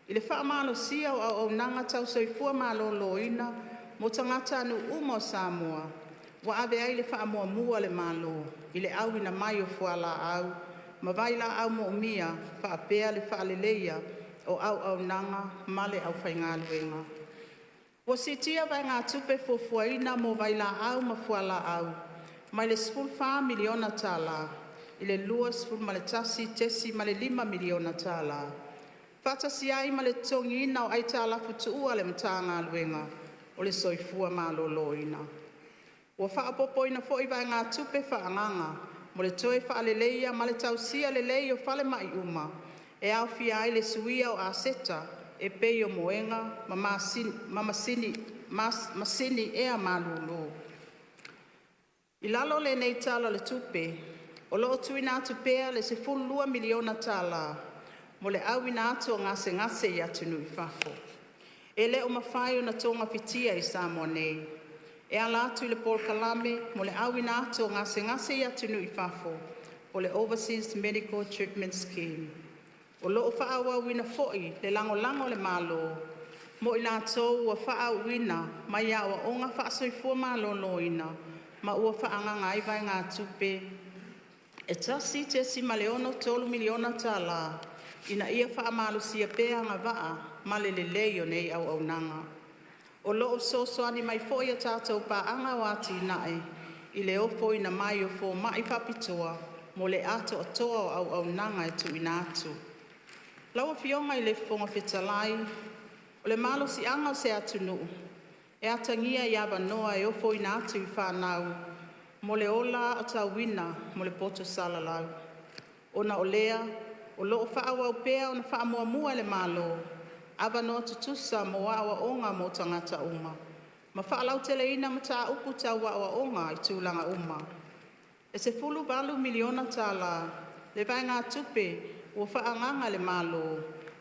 Speaker 1: I le whaamalo sia o nanga tau soifua maloloina, mo tangata anu umo Samoa, wa ave ai le whaamuamua le malo, i le au ina mai o fuala au, ma vaila au mo mia, whaapea le whaaleleia, o au nanga, male au whaingaluenga. Wa sitia vai ngā tupe fuafuaina mo vaila au ma fuala au, mai le 4 miliona tala, i le lua 4 ma le 5 miliona tala. Fatasi ai ma le tongina o ai tala futua le mtanga luenga, o le soifua maloloina. Wa whaapopoina fo i vai ngā tupe whaanganga, mo le toe whaaleleia ma le tausia lelei o whale mai uma, e au fia ai le suia o aseta, e pei o moenga, masini ea malulu. I lalo le nei tala le tupe, o loo tuina atu pea le 2 miliona tala, mo le awina atu o ngase i atu nui fafo. E le o mawhai o na tonga pitia i Samoa nei. E ala atu i le Paul Kalame, mo le awina atu o ngase i atu nui fafo, o le Overseas Medical Treatment Scheme. O loo whaawa wina foi le lango le malo, mo i lātou ua whaawina mai a ua onga whaasoifua maloloina, ma ua whaanganga i vai ngā tupe. E tasi tesi ma le 3 miliona tala, ina ia whaamalusia pēa ngā waa, ma le lei o nei au nanga. O loo sosoani mai foi a tātou pāanga o ati nae, i le ofo ina mai o fo mai whapitoa, mo le ato o toa o au nanga e tu ina atu. Laua fionga i le fonga whetalai, o le malo si anga se atunu, e atangia i awa noa e ofo ina atu i whanau, mo le ola o tauina, mo le poto salalau. Ona o lea, o loo whaawa o pea o na whaamuamua le malo, awa noa tutusa mo wawa onga mo tangata uma. Ma whaalau tele ina ma taa upu tau wawa onga i tūlanga uma. E se 4 miliona tala, le vai ngā tupe, ua whaanganga le malo,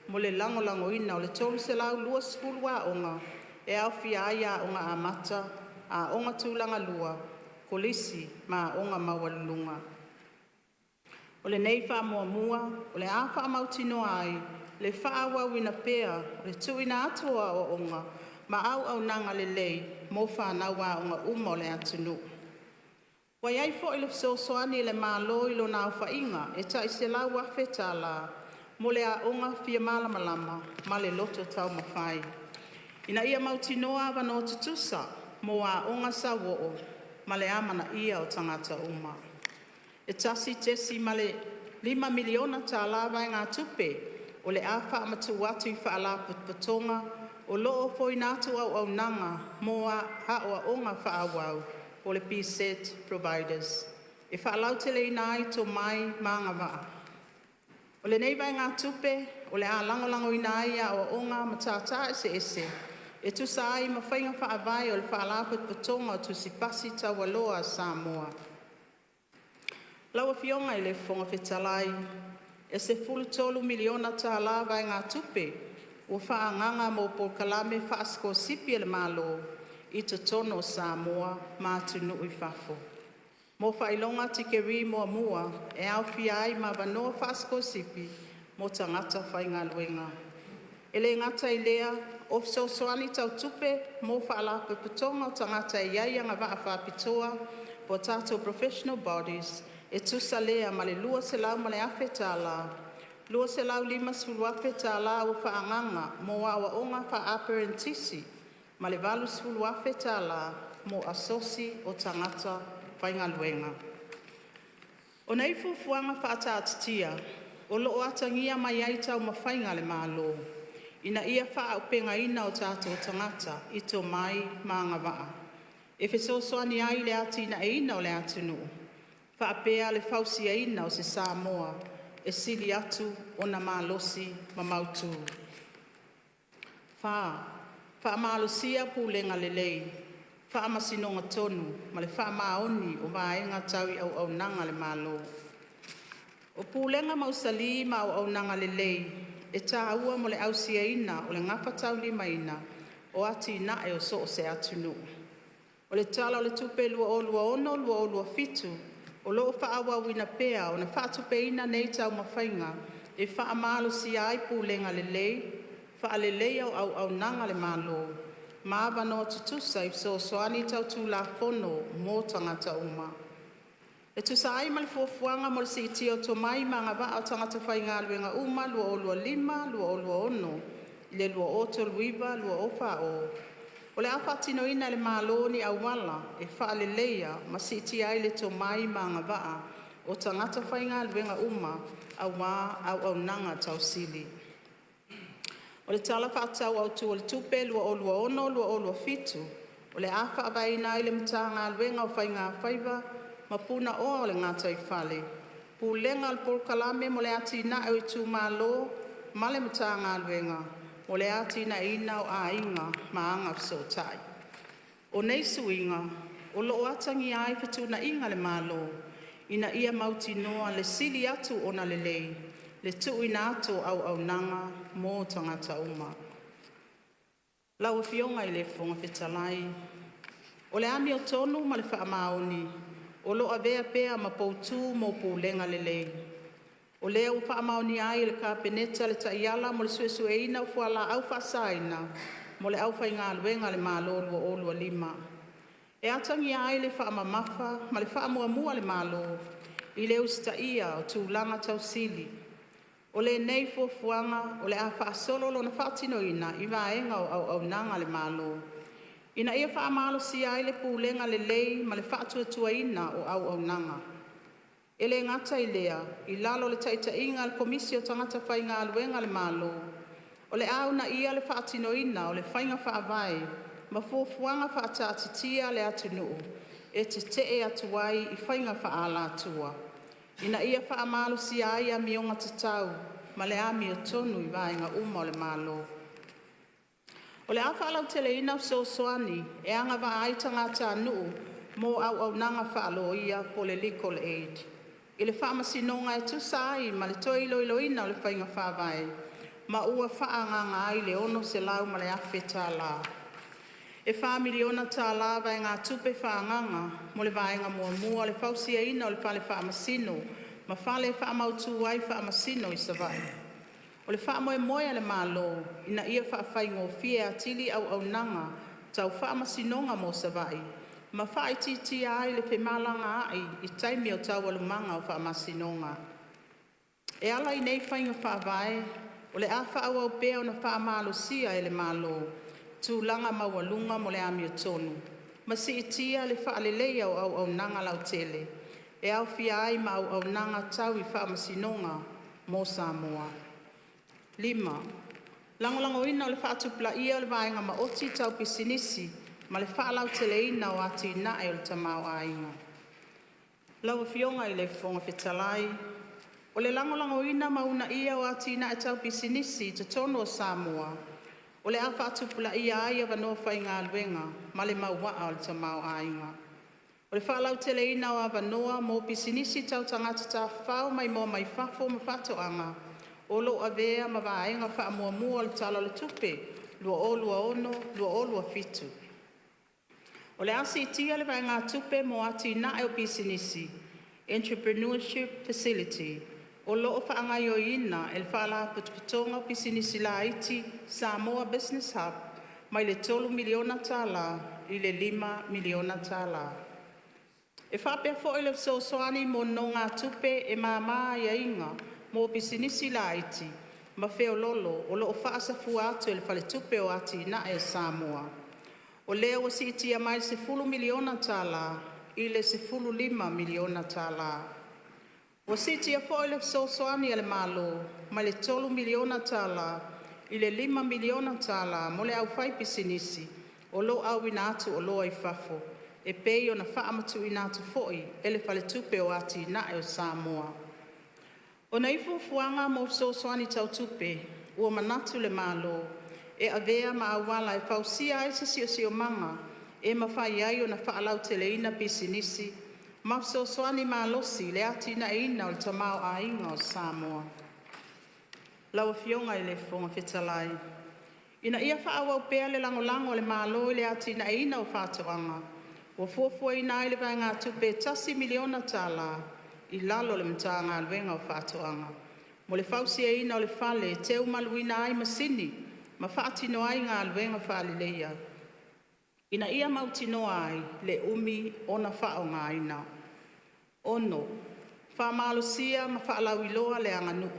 Speaker 1: mo le lango ina o le tolu se lau lua 10 wa onga, e au fia aia onga a mata, a onga tūlanga lua, kolisi ma onga mawalunga. O le nei whaamuamua, o le a whaamautino ai, le whaawa wina pea, o le tuina atua o onga, ma au nanga le lei, mo whanawa onga uma o le atunu. Wa iai fo i le sosoani le malo i lo nao whainga, e ta i se lau wafe tala, mo le a onga fia malamalama, ma le loto tau mawhai. Ina ia mautinoa wano tutusa, mo a onga sa woo, ma le amana ia o tangata uma. E tasi tesi ma le 5 miliona tala vai ngā tupe, o le a wha amatu watu i whaala putonga, o loo fo i nātu au nanga, mo a haoa onga whaawau, o le PSET providers. E whaalau tele ina ai tō mai maanga waa. O le nei vai ngā tupe, o le a lango ina ai a o onga matata ese. E tu sa ai ma whainga whaavai o le whaalaput putonga o tu si pasi tawaloa Samoa. Laua fionga i le fonga whetalai, e se 3 miliona tā la vai ngā tupe, o whaanganga mo Paul Kalame whaasko sipi le malo, i te tono Samoa mā tunu i whafo. Mo whailonga tikeri mua, e au fiai ma wanoa whaasko sipi, mo tangata whainga luenga. E le ngata i lea, o soani tau tupe, mo whaalape putonga o tangata i iaianga waa whapitoa, po tātou professional bodies, e tusa lea ma le lua se lau ma le awhe tāla. Lua se lau 5 sulu awhe tāla o whaanganga, mo wawa onga whaaperentisi, ma le 8 sulu awhe tāla, mo asosi o tangata whainga luenga. O nei fufuanga whaatatitia, o loo atangia mai ai tau mawhainga le malo, ina ia whaapenga ina o tātou tangata, i tō mai maanga waa. E whesosoani ai le atina e ina o le atunu, whaapea le whausia ina o se Samoa, e sili atu o na malosi ma mautu. Whaamalosia pūlenga lelei, whaamasinonga tonu, ma le whaamaoni o vaenga taui au nanga le malo. O pūlenga mausali ma au nanga lelei, e tā ua mo le ausia ina o le ngapa tau lima ina o ati na e o so o se atunu. O le tala o le tupe lua o lua fitu o loo whaawa wina pea o na whaatupe ina nei tau mawhainga e wha malo si ai pūlenga le lei, wha le lei au nanga le malo. Maawa no tutusa i so soani tau tū la fono mō tangata uma. E tu sa ai ma le fuafuanga mo le si itio to mai ma ngā wā au tangata whainga luenga uma lua o lua lima, lua o lua ono, le lua o to luiva, lua o wha o. O le awhatino ina le māloni au wala e wha le leia ma si iti ai le to mai ma ngā wā o tangata whainga luenga uma au wā au nanga tau sili. O le tala whaatau au tu o le tupe lua o lua ono, lua o lua fitu, o le awha awaina i le mtanga luenga o whainga whaiva ma puna o le ngata i whale. Pūlenga al porkalame mo le ati na au i tū mālo ma le mtanga luenga. O le ati na ina o a inga ma anga fisotai. O nei suinga, o loo atangi ai fitu na inga le malo, ina ia mauti noa le sili atu o na le lei, le tu ina atu au nanga mō tangata uma. Lau fionga i le fonga fitalai. O le ami o tonu ma le wha maoni, o loo avea pea ma poutu mō pūlenga le lei. O lea u wha maoni ai le ka peneta le taiala mo le suesue ina u fuala au whasaina mo le au whainga luenga le malo lua o lua lima. E atangi ai le wha mamafa ma le wha mua le malo i le usta ia o tūlanga tau sili. O le nei fuafuanga o le a wha solo lo na whaatino ina i vaenga au nanga le malo. Ina ia wha malo si ai le pūlenga le lei ma le wha tua ina o au nanga. E le ngata i lea, i lalo le taita inga al komisi o tangata whainga aluenga le malo. O le au na ia le whaatino ina o le whainga whaavai, ma fuafuanga whaatatitia le atunuu, e te tee atuai i whainga whaala atua. Ina ia whaamalo si ai a mionga tatau, ma le ami o tonu i vaenga uma o le malo. O le awha alau tele ina o so soani, e anga wa ai tangata anuu, mo au nanga whaalo ia po le legal aid. I le whaamasinoga e tusai ma le toi loiloina o le whainga whaavai, ma ua whaanganga ai le ono se lau ma le awhi tāla. E wha miliona tāla vai ngā tupe whaanganga mo le vaenga mua le whausia ina o le whale whaamasino, ma whale whaamautu ai whaamasino i savai. O le whaamoe le malo, ina ia whaawhaingo fie atili au nanga, tau whaamasinoga mo savai. Ma whae titi ai le whemalanga ai i taimi o tau alumanga o whaamasinonga. E ala i nei whainga whaavai, o le a whaau au pea o na whaamalo sia e le malo, tūlanga maualunga mo le ami o tonu. Ma si itia le whaaleleia o au nanga lau tele, e au fia ai ma au nanga tau i whaamasinonga mo Samoa. 5. Langolango ina o le whaatupla ia o le vaenga ma oti tau pisinisi, ma le whaalau teleina o ati na e o le tamau a inga. Lau fionga i le fonga fitalai. O le langolango ina mauna ia o ati na e tau pisinisi te tono o Samoa. O le a whaatupula ia ai a wanoa whainga aluenga, ma le maua o le tamau a inga. O le whaalau teleina o a wanoa mo pisinisi tau tangata ta whao mai mo mai whafo ma whatoanga. O lo avea ma vaenga whaamua le tala le tupe, lua o lua ono, lua o lua fitu. O le asi itia le vai ngā tupe mo ati na e o pisinisi, Entrepreneurship Facility, o loo whaangai o ina e le whaala putuputonga o pisinisi la iti Samoa Business Hub, mai le 3 miliona tāla i le 5 miliona tāla. E whapea fo i le soani mo no ngā tupe e māmā ia inga mo pisinisi la iti, ma feo lolo o loo whaasafu atu e le whale tupe o ati na e Samoa. O leo o si itia mai se 10 miliona tāla i le se 5 miliona tāla. O si itia fo i le soani e le malo, mai le 3 miliona tāla i le 5 miliona tāla mo le au whai pisinisi, o lo au ina atu o loa i whafo, e pei o na whaamatu ina atu foi e le whale tupe o ati na e o Samoa. O na ifu fuanga mo soani tau tupe, ua manatu le malo, e avea ma awala e whausia e sasio manga, e mawhai ai o na whaalau teleina pisinisi, ma soani ma losi le ati na ina o le tamau a inga o Samoa. Lau fionga i le fonga fetalai. Ina ia whaawau pēa le langolango le mālo le ati na ina o whātuanga. Wa fuafua ina i le vai ngā tupe tasi miliona tāla i lalo le mta ngā luenga o whātuanga. Mo le whausi e ina o le whale te umaluina ai masini ma whaatino ai ngā luenga whaalileia. Ina ia mautino ai le umi ona whao ngā ina. Ono, whaamalosia ma whaalauiloa le anganu.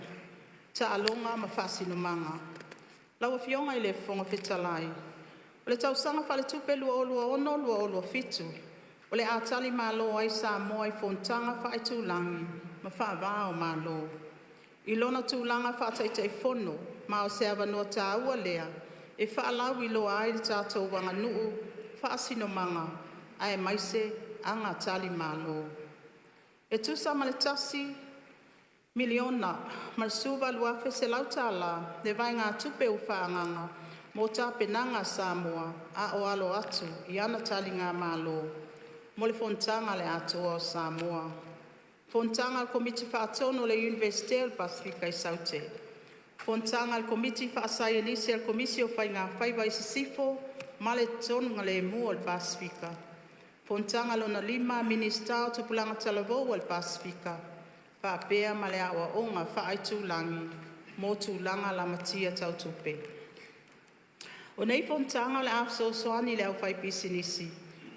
Speaker 1: Ta alonga ma whasinomanga. Laua fionga i le fonga fetalai. O le tausanga whale tupe lua olua fitu. O le atali malo ai sa moa i fontanga whae tūlangi ma whaavao malo. I lona tūlanga whaataita i fono ma o se avanua tā ua lea e whaalau i loa ai le tātou wanga nuu whaasinomanga ai maise anga tali malo. E tusa ma le tasi miliona ma le suva luafe se lautala le vai ngā tupe u whaanganga mo tā penanga Samoa a o alo atu i ana tali ngā malo mo le fontanga le atua o Samoa. Fontanga al komiti whaatono le Universite al Pasifika i Saute. Fontanga al komiti whaasayanisi al komisio whai ngā whaiwa i sisifo ma le tonunga le mua al Pasifika. Fontanga lona 5 minista o tupulanga talavou al Pasifika. Whaapea ma le awa onga whaai tūlangi mo tūlanga la matia tau tupe. O nei fontanga le afso soani le au whai pisinisi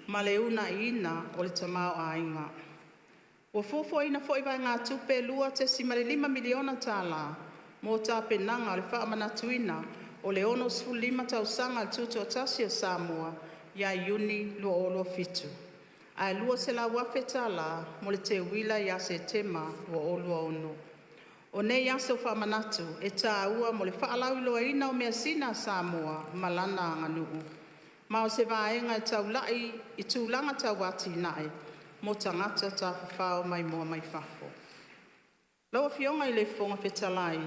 Speaker 1: ma le una ina o le tamao ainga. O fofo ina foi vai ngā tupe lua te sima le 5 miliona tāla mo tā penanga o le whaamanatuina o le 5 tausanga al tuto o tasi o Samoa ia iuni lua olo fitu. Ai lua se la wafe tāla mo le te wila ia se tema lua olo ono. O nei ase o whaamanatu e tā ua mo le whaalau loa ina o mea sina Samoa malana anganuu. Ma o se vaenga e taulai i tūlanga tau wati nai. Mo tangata ta whawhao mai moa mai whafo. Laua fionga i le fonga fetalai.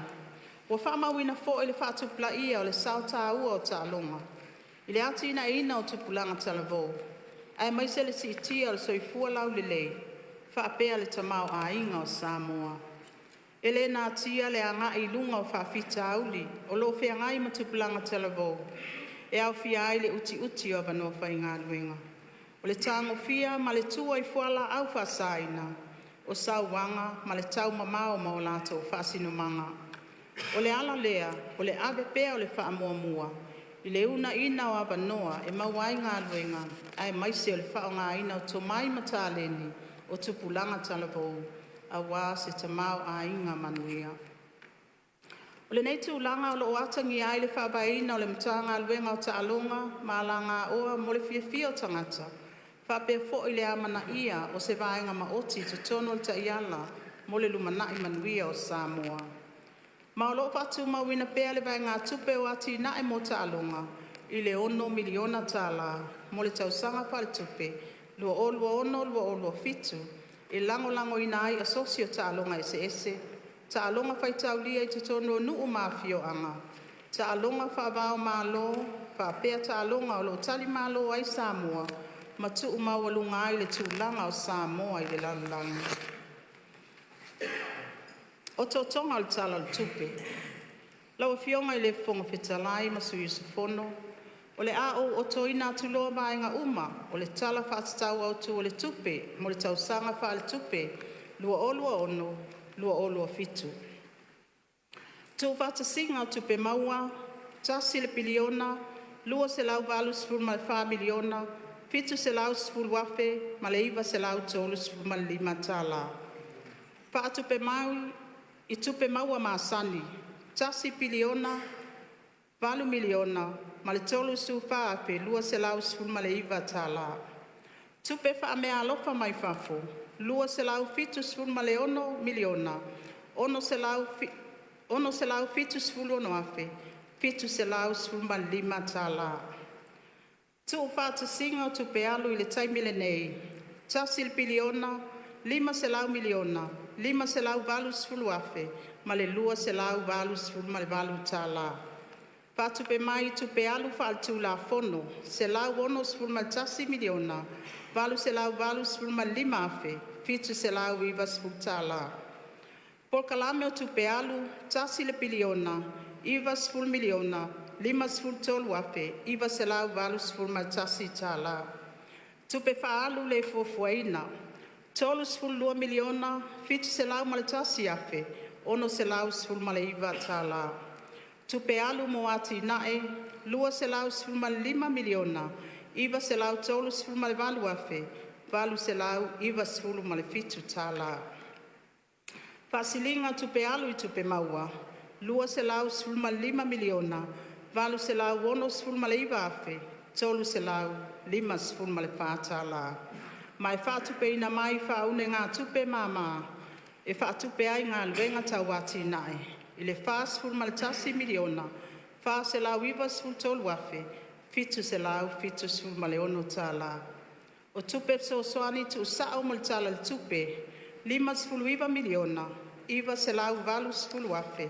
Speaker 1: Wa whamawina fo i le whaatupla ia o le sauta ua o ta alonga. I le ati ina o tupulanga talavou. Ai mai se le si itia o le soifua lau le lei. Whaapea le tamau a inga o Samoa. E le nā tia le anga i lunga o whaafita auli o lo whea ngai ma tupulanga talavou. E au fia ai le uti o vanoa whai ngā luenga. O le tango fia ma le tua i fuala au whasaina, o sauwanga ma le tau mamao ma o lato whasinomanga. O le ala lea, o le ave pea o le whaamua mua, i le una ina o avanoa e mawai ngā luenga, ai maise o le whao ngā ina o tomai mataleni o tupulanga talavou, a wā se tamau a inga manuia. O le nei tūlanga o lo atangi ai le whabaina o le mtanga luenga o ta alonga, ma la ngā oa mo le fia o tangata, whapea fo i le amana ia o se vaenga maoti to tono ta iala mo le lumanai manuia o Samoa. Ma o lo whatu mawina pea le vai ngā tupe o ati nae mo ta alonga i le 1 miliona tāla mo le tausanga whale tupe lua olua fitu e lango ina ai asosio ta alonga ese ta alonga whai taulia i te tono nuu mafio anga. Ta alonga whaavao malo, whapea ta alonga o lo tali malo ai Samoa ma tuu mawalunga ai le tūlanga o Samoa i le lalangi. O tōtonga le tala le tupe. Lau fionga i le fonga fetalai ma sui usufono. O le o toina tuloa vaenga uma. O le tala whaatatau au tu o le tupe. Mo le tausanga wha le tupe. Lua olua fitu. Tu whatasinga o tupe maua. Tasi le piliona. Lua se lau valus fulma le 5 miliona. Fitu se lau sfulu wafe. Ma le iwa se lau tolus fulma le 5 tala. Whaatupe maui. I tupe maua maasani, tasi piliona, 4 miliona, ma le tolu su whaape, lua se lau sfulma le iwa tala. Tupe wha mea alofa mai whafo, lua se lau fitu sfulma le 1 miliona, ono se lau fitu sfulu ono afe, fitu se lau sfulma le 5 tala. Tu whata singa tupe alu i le taimile nei, tasi piliona, 5 se lau miliona, 5 se lau valu sfulu afe, ma le lua se lau valu sfulu ma le valu tala. Patupe mai tupe alu faltu la fono, se lau ono sfulu ma tasi miliona, valu se lau valu sfulu ma 5 afe, fitu se lau iwa sfulu tala. Polkalame o tupe alu, tasi le piliona, iwa sful miliona, lima sful tolu afe, iwa selau valu sful ma tasi tala. Tupe faalu le fofuaina, tolu sful lua miliona, fitu selau ma le tasi afe, ono selau sful ma le iwa tala. Tupe alu mo ati nae, lua selau sful ma le 5 miliona, iwa selau tolu sful ma le valu afe, valu selau iwa sful ma le fitu tala. Fasilinga tupe alu I tupe maua, lua selau sful ma le 5 miliona, valu selau ono sful ma le iwa afe, tolu selau 5 sful ma le whātala. Mai whātupe ina mai whaune ngā tupe mama, e whātupe ai ngā luenga tau ati nae. I le 4 sful ma le tasi miliona, 4 selau iwa sful tolu afe, fitu selau fitu sful ma le ono tala. O tupe so soani tu sao ma le tala le tupe, 5 sful iwa miliona, iwa selau valu sful afe,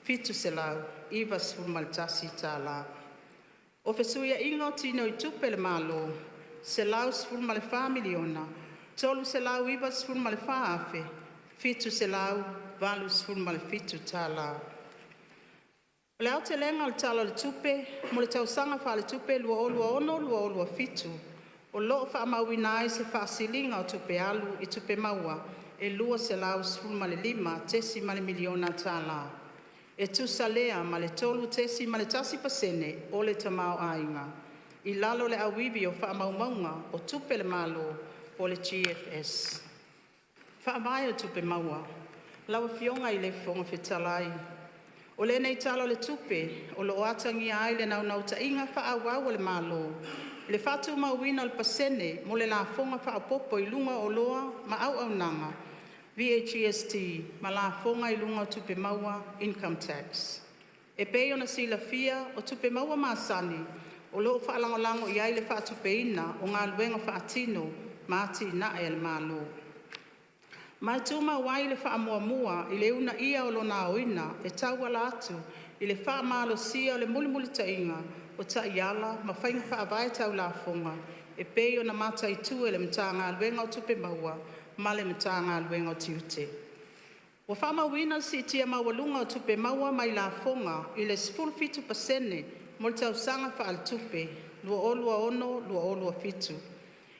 Speaker 1: fitu selau iwa sful ma le tasi tala. O fesuia ingo tino I tupe le malo, selau sful ma le 4 miliona, tolu selau iwa sful ma le 4 afe, fitu selau valu sful ma le fitu tala. O le au te lenga le tala le tupe, mo le tausanga wha le tupe lua ono lua olua fitu, o loo wha mawina ai se wha silinga o tupe alu I tupe maua, e lua selau sful ma le 5, tesi ma le miliona tala. E tusa lea ma le tolu tesi ma le tasi pasene o le tamao ainga. I lalo le awibi o wha maumaunga o tupe le malo o le GFS. Wha mai o tupe maua, lawa fionga I le fonga whetalai. O le nei talo le tupe, o lo atangi ai le nau ta inga wha awau o le malo. Le whatu mauina o le pasene mo le la fonga wha popo I lunga o loa ma au nanga. VHST, ma la fonga I lunga o tupe maua, income tax. E pei ona sila fia o tupe maua maasani, o loo whaalangolango I ai le whaatupe ina o ngā luenga whaatino, maati na e le malo. Mai tuma wai le whaamuamua I le una ia o lona oina, e tau ala atu, I le whaamalo sia o le mulimuli tainga, o ta iala, ma whainga whaavai tau la fonga, e pei ona mata I tu e le mta ngā luenga o tupe maua, ma le mta ngā luenga o tiute. Wa whamawina si tia mawalunga o tupe maua mai la fonga, I le sful fitu pasene, mo le tau sanga wha al tupe, lua olua ono, lua olua fitu.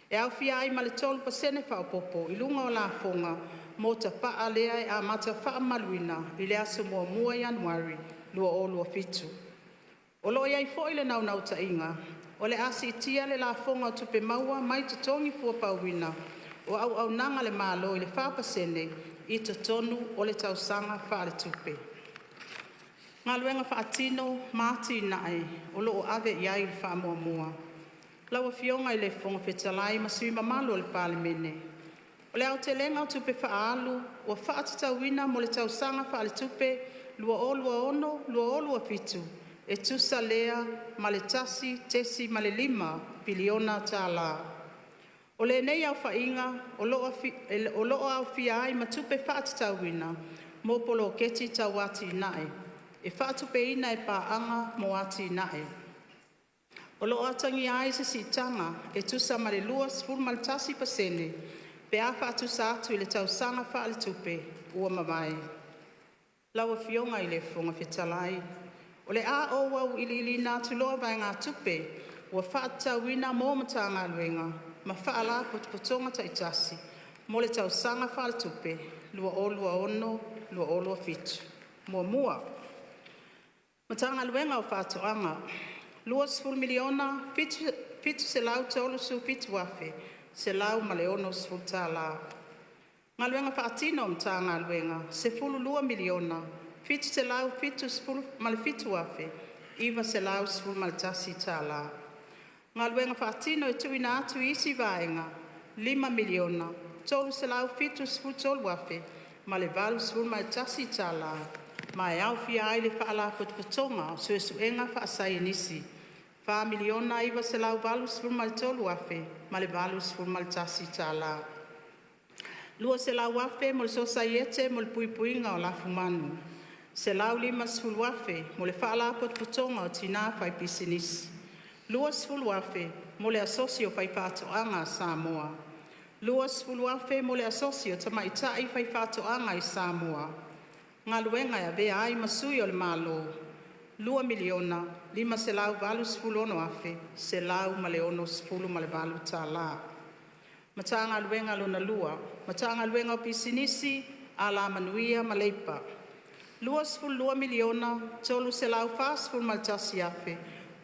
Speaker 1: E au fia ai ma le tolu pasene wha popo, I lunga o la fonga, mo ta paa lea e a mata wha maluina, I le aso mua Januari, lua olua fitu. O lo iai fo le nau ta inga, o le asi tia le la fonga o tupe maua mai te tongi fua pauwina, o au nanga le malo I le whapasene I te tonu o le tausanga wha le tupe. Ngā luenga whaatino, māti nae, o lo o ave iai le whaamuamua. Lawa fionga I le fonga whetalai ma sui mamalo le palemene. O le au te lenga o tupe whaalu, o whaatatawina mo le tausanga wha le tupe, lua ono, lua olua fitu, e tusa lea ma le tesi ma le 5 biliona tala. O le nei au whainga, o loo au fia ai ma tupe whaatatawina, mo polo keti tau ati nae. E whaatupe ina e paanga mo ati nae. O loo atangi ai se si tanga, e tusa ma le lua sful ma le tasi pasene, pe a whaatusa atu I le tausanga wha le tupe, ua mamai. Lawa fionga I le fonga whetalai. O le a o wau ili nā tuloa vai ngā tupe, ua whaatawina mō mata ngā luenga, ma whaala potonga ta itasi, mo le tausanga wha le tupe, lua ono, lua olua fitu. Mua. Mata ngā luenga o whaatoanga, lua sful miliona, fitu se lau tolu su fitu wafe, se lau ma le ono sful tala. Ngā luenga whaatino mta ngā luenga, se fulu lua miliona, fitu se lau fitu sful ma le fitu wafe, iwa se lau sful ma le tasi tala. Ngā luenga whaatino e tuina atu isi vaenga, 5 miliona, tolu se lau fitu sful tolu wafe, ma le valu sful ma le tasi tala. Ma e au fia ai le whaala potonga, suenga whaasai nisi. 4 miliona iwa se lau valu sful ma le tolu wafe, ma le valu sful ma le tasi tala. Lua se lau wafe mo le sosaiete mo le puipuinga o la fumanu. Se lau 5 sful wafe mo le whaala potonga o tina whai pisinisi. Lua sful wafe mo le asosio whai whaatoanga Samoa. Lua sful wafe mo le asosio tamaitai whai whaatoanga I Samoa. Ngā luenga ia vea ai masui o le malo. 2 miliona, 5 selau valu sefulu ono afe, selau ma le ono sefulu ma le valu tālā. Mata ngā luenga lona lua, mata ngā luenga o pisinisi, a la manuia ma leipa. 2 miliona, tolu selau fa sefulu ma le tasi afe,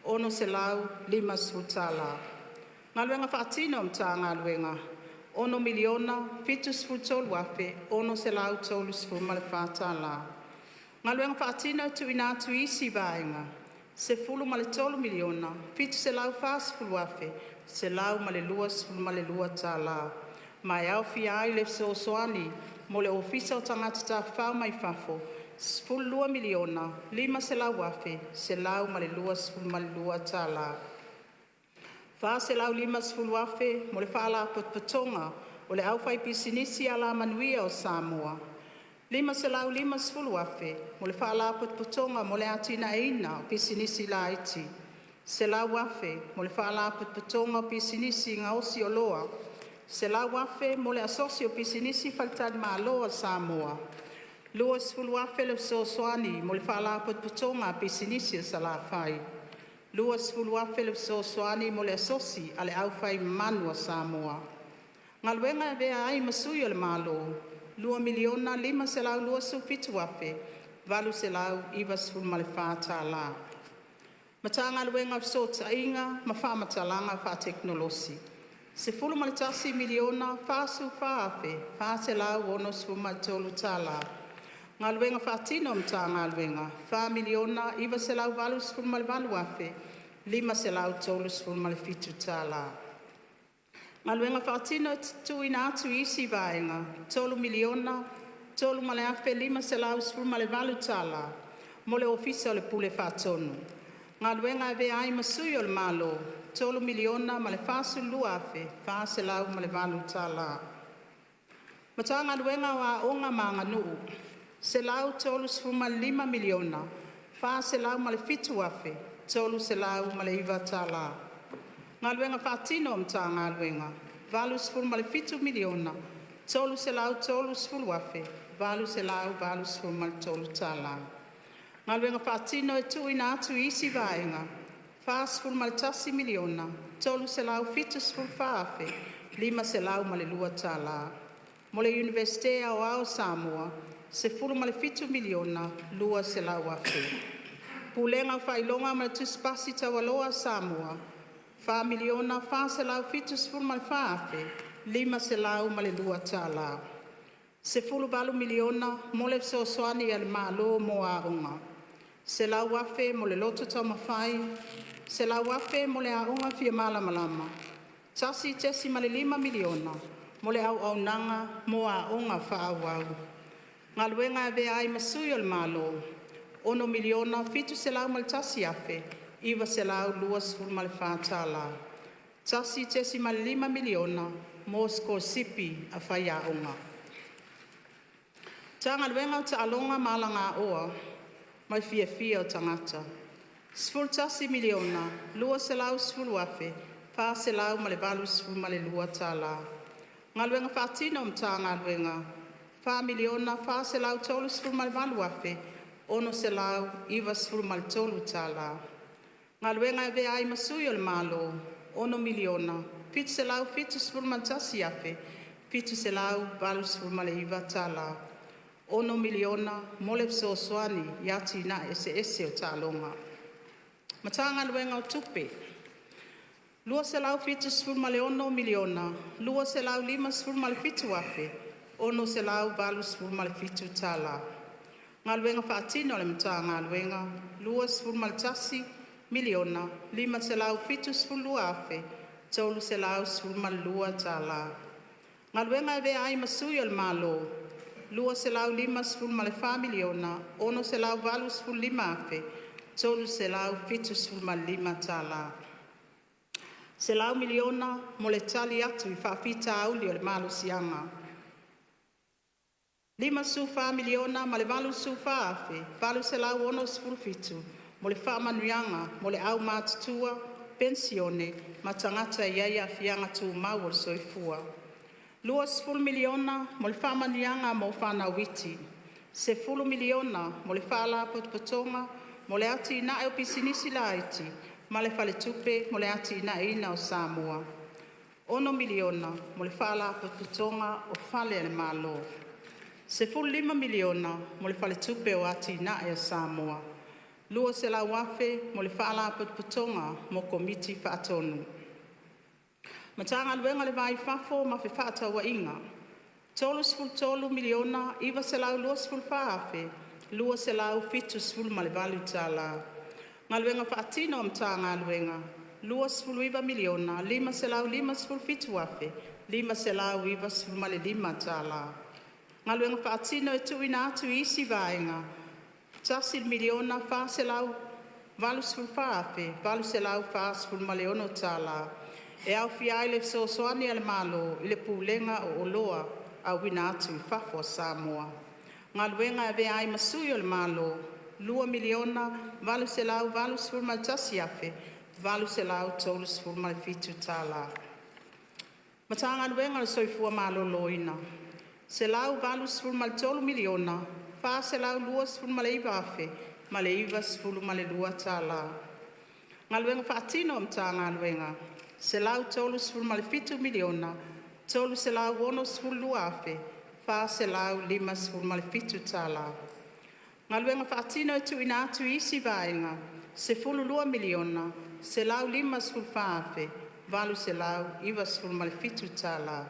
Speaker 1: ono selau 5 sefulu tālā. Ngā luenga whaatino mta ngā luenga, ono miliona, 7 sefulu tolu afe, ono selau tolu sefulu ma le wha tālā. Ngā luenga whaatino tu ina atu isi vaenga, sefulu ma le tolu miliona, 7 selau fa sefulu afe, selau ma le lua sefulu ma le lua tālā. Mai au fia ai le soani, mo le ofisa o tangata tā whao mai fafo, 2 miliona, 5 selau afe, selau ma le lua sefulu ma le lua tālā. Fa selau 5 sefulu afe, mo le whaala patpatonga, o le au whai pisinisi a la manuia o Samoa. 5 selau 5 sefulu afe, mo le whaala patpatonga mo le atina eina o pisinisi la iti. Selau afe, mo le whaala patpatonga o pisinisi ngā osi o loa. Selau afe, mo le asosi o pisinisi faltani maa loa Samoa. 2 sefulu afe le sosoani, mo le whaala patpatonga o pisinisi sa la whai. 2 sefulu afe le sosoani, mo le asosi a le au whai manua Samoa. Ngā luenga vea ai masui o le malo. 2 miliona, 5 selau 2 sufitu afe, valu selau 1 sefulu ma le wha tālā. Mata ngā luenga so tainga, ma wha matalanga wha teknolosi. Sefulu ma le tasi miliona, wha su wha afe, wha selau 1 sefulu ma le tolu tālā. Ngā luenga wha tino mta ngā luenga, 2 miliona, 1 selau valu sefulu ma le valu afe, 5 selau tolu sefulu ma le fitu tālā. Ngā luenga whaatino tu ina atu isi vaenga, 3 miliona, 3 ma le afe 5 selau sefulu ma le valu tālā, mo le ofisa o le pule whaatonu. Ngā luenga e vea ai masui o le malo, 3 miliona ma le whaasulu afe, 2 selau ma le valu tālā. Mata ngā luenga o a onga ma ngā nuu, selau 3 sefulu ma le 5 miliona, 2 selau ma le fitu afe, 3 selau ma le iwa tālā. Ngā luenga whaatino mta ngā luenga, valu sefulu ma le 7 miliona, 3 selau 3 sefulu afe, valu selau valu sefulu ma le tolu tālā. Ngā luenga whaatino e tu ina atu isi vaenga, 2 sefulu ma le tasi miliona, 3 selau 7 sefulu wha afe, 5 selau ma le lua tālā. Mo le Universite o ao Samoa, sefulu ma le 7 miliona, 2 selau afe. Pulenga whailonga ma le tuspasi tawaloa Samoa, 2 miliona, 2 selau 7 sefulu ma le wha afe, 5 selau ma le lua tālā. Sefulu valu miliona, mo le sosoani al malo mo a onga. Selau afe mo le loto tau mawhai, selau afe mo le a onga fia malama. Tasi tesi ma le 5 miliona, mo le au nanga mo a onga wha au. Ngā luenga e vea ai masui o le malo, 1 miliona, 7 selau ma le tasi afe, 1 selau 2 sefulu ma le wha tālā. Tasi tesi ma le 5 miliona, mo sko sipi a whai a onga. Tanga luenga o ta alonga malanga oa, mai fia o tangata. 10 miliona, 2 selau sefulu afe, 2 selau ma le valu sefulu ma le lua tālā. Ngā luenga whaatino mta ngā luenga, 2 miliona, 2 selau 3 sefulu ma le valu afe, 1 selau 1 sefulu ma le tolu tālā. Ngā luenga e vea ai masui o le malo, 1 miliona, 7 selau 7 sefulu ma le tasi afe, 7 selau valu sefulu ma le iwa tālā. 1 miliona, mo le sosoani, iati na ese o tālonga. Mata ngā luenga o tupe, 2 selau 7 sefulu ma le 1 miliona, 2 selau 5 sefulu ma le fitu afe, 1 selau valu sefulu ma le fitu tālā. Ngā luenga whaatino le mata ngā luenga, 2 sefulu ma le tasi miliona, 5 selau 7 sefulu afe, 3 selau sefulu ma le lua tālā. Ngā luenga e vea ai masui o le malo, 2 selau 5 sefulu ma le 4 miliona, 1 selau valu sefulu 5 afe, 3 selau 7 sefulu ma le 5 tālā. Selau miliona mo le tali atu I whawhita auli o le malo sianga. 5 sufa miliona ma le valu sufa afe, valu selau 1 sefulu fitu, mo le whaamanuianga, mo le au mātutua, pensione, ma tangata iai a fianga tu mau o le soifua. 2 miliona mo le whaamanuianga mo whanau witi. 10 miliona mo le whaala potopotonga mo le ati ina e o pisinisi la iti ma le whale tupe mo le ati ina e ina o Samoa. 1 miliona mo le whaala potopotonga o whale le malo. 15 miliona mo le whale tupe o ati ina e o Samoa. Lua se la wafe mo le whaala potopotonga mo komiti whaatonu. Matanga luenga le vai fafo ma fe whaata wa inga. Tolu miliona iwa se lau lua sful whaafe, lua se lau fitu sful ma le valu tala. Ngā luenga whaatino am tā ngā luenga. Lua sful iwa miliona, 5 se lau 5 sful fitu wafe, 5 se lau iwa sful ma le 5 tala. Ngā luenga whaatino e tu ina atu isi vaenga. Tasil miliona wha se lau valu sful whaafe, valu se lau wha sful ma le ono tala. E au fiai le so soani ale malo, ile pulenga o oloa, a wina atu I whafo Samoa. Ngā luenga e vea ai masui o le malo, 2 miliona, valu se lau, valu sfur ma tasi afe, valu se lau, tolu sfur ma fitu tala. Mata ngā luenga le soifua malo loina. Se lau, valu sfur ma tolu miliona, wha se lau, lua sfur ma le iwa afe, ma le iwa sfur ma le lua tala. Ngā luenga whaatino mta ngā luenga. Se lau tolu sfur ma le fitu miliona, tolu se lau wono sfur luafe, wha se lau 5 sfur ma le fitu tala. Ngā luenga whaatino e tu ina atu isi vaenga, se fulu 2 miliona, se lau 5 sfur whaafe, valu se lau 1 sfur ma le fitu tala.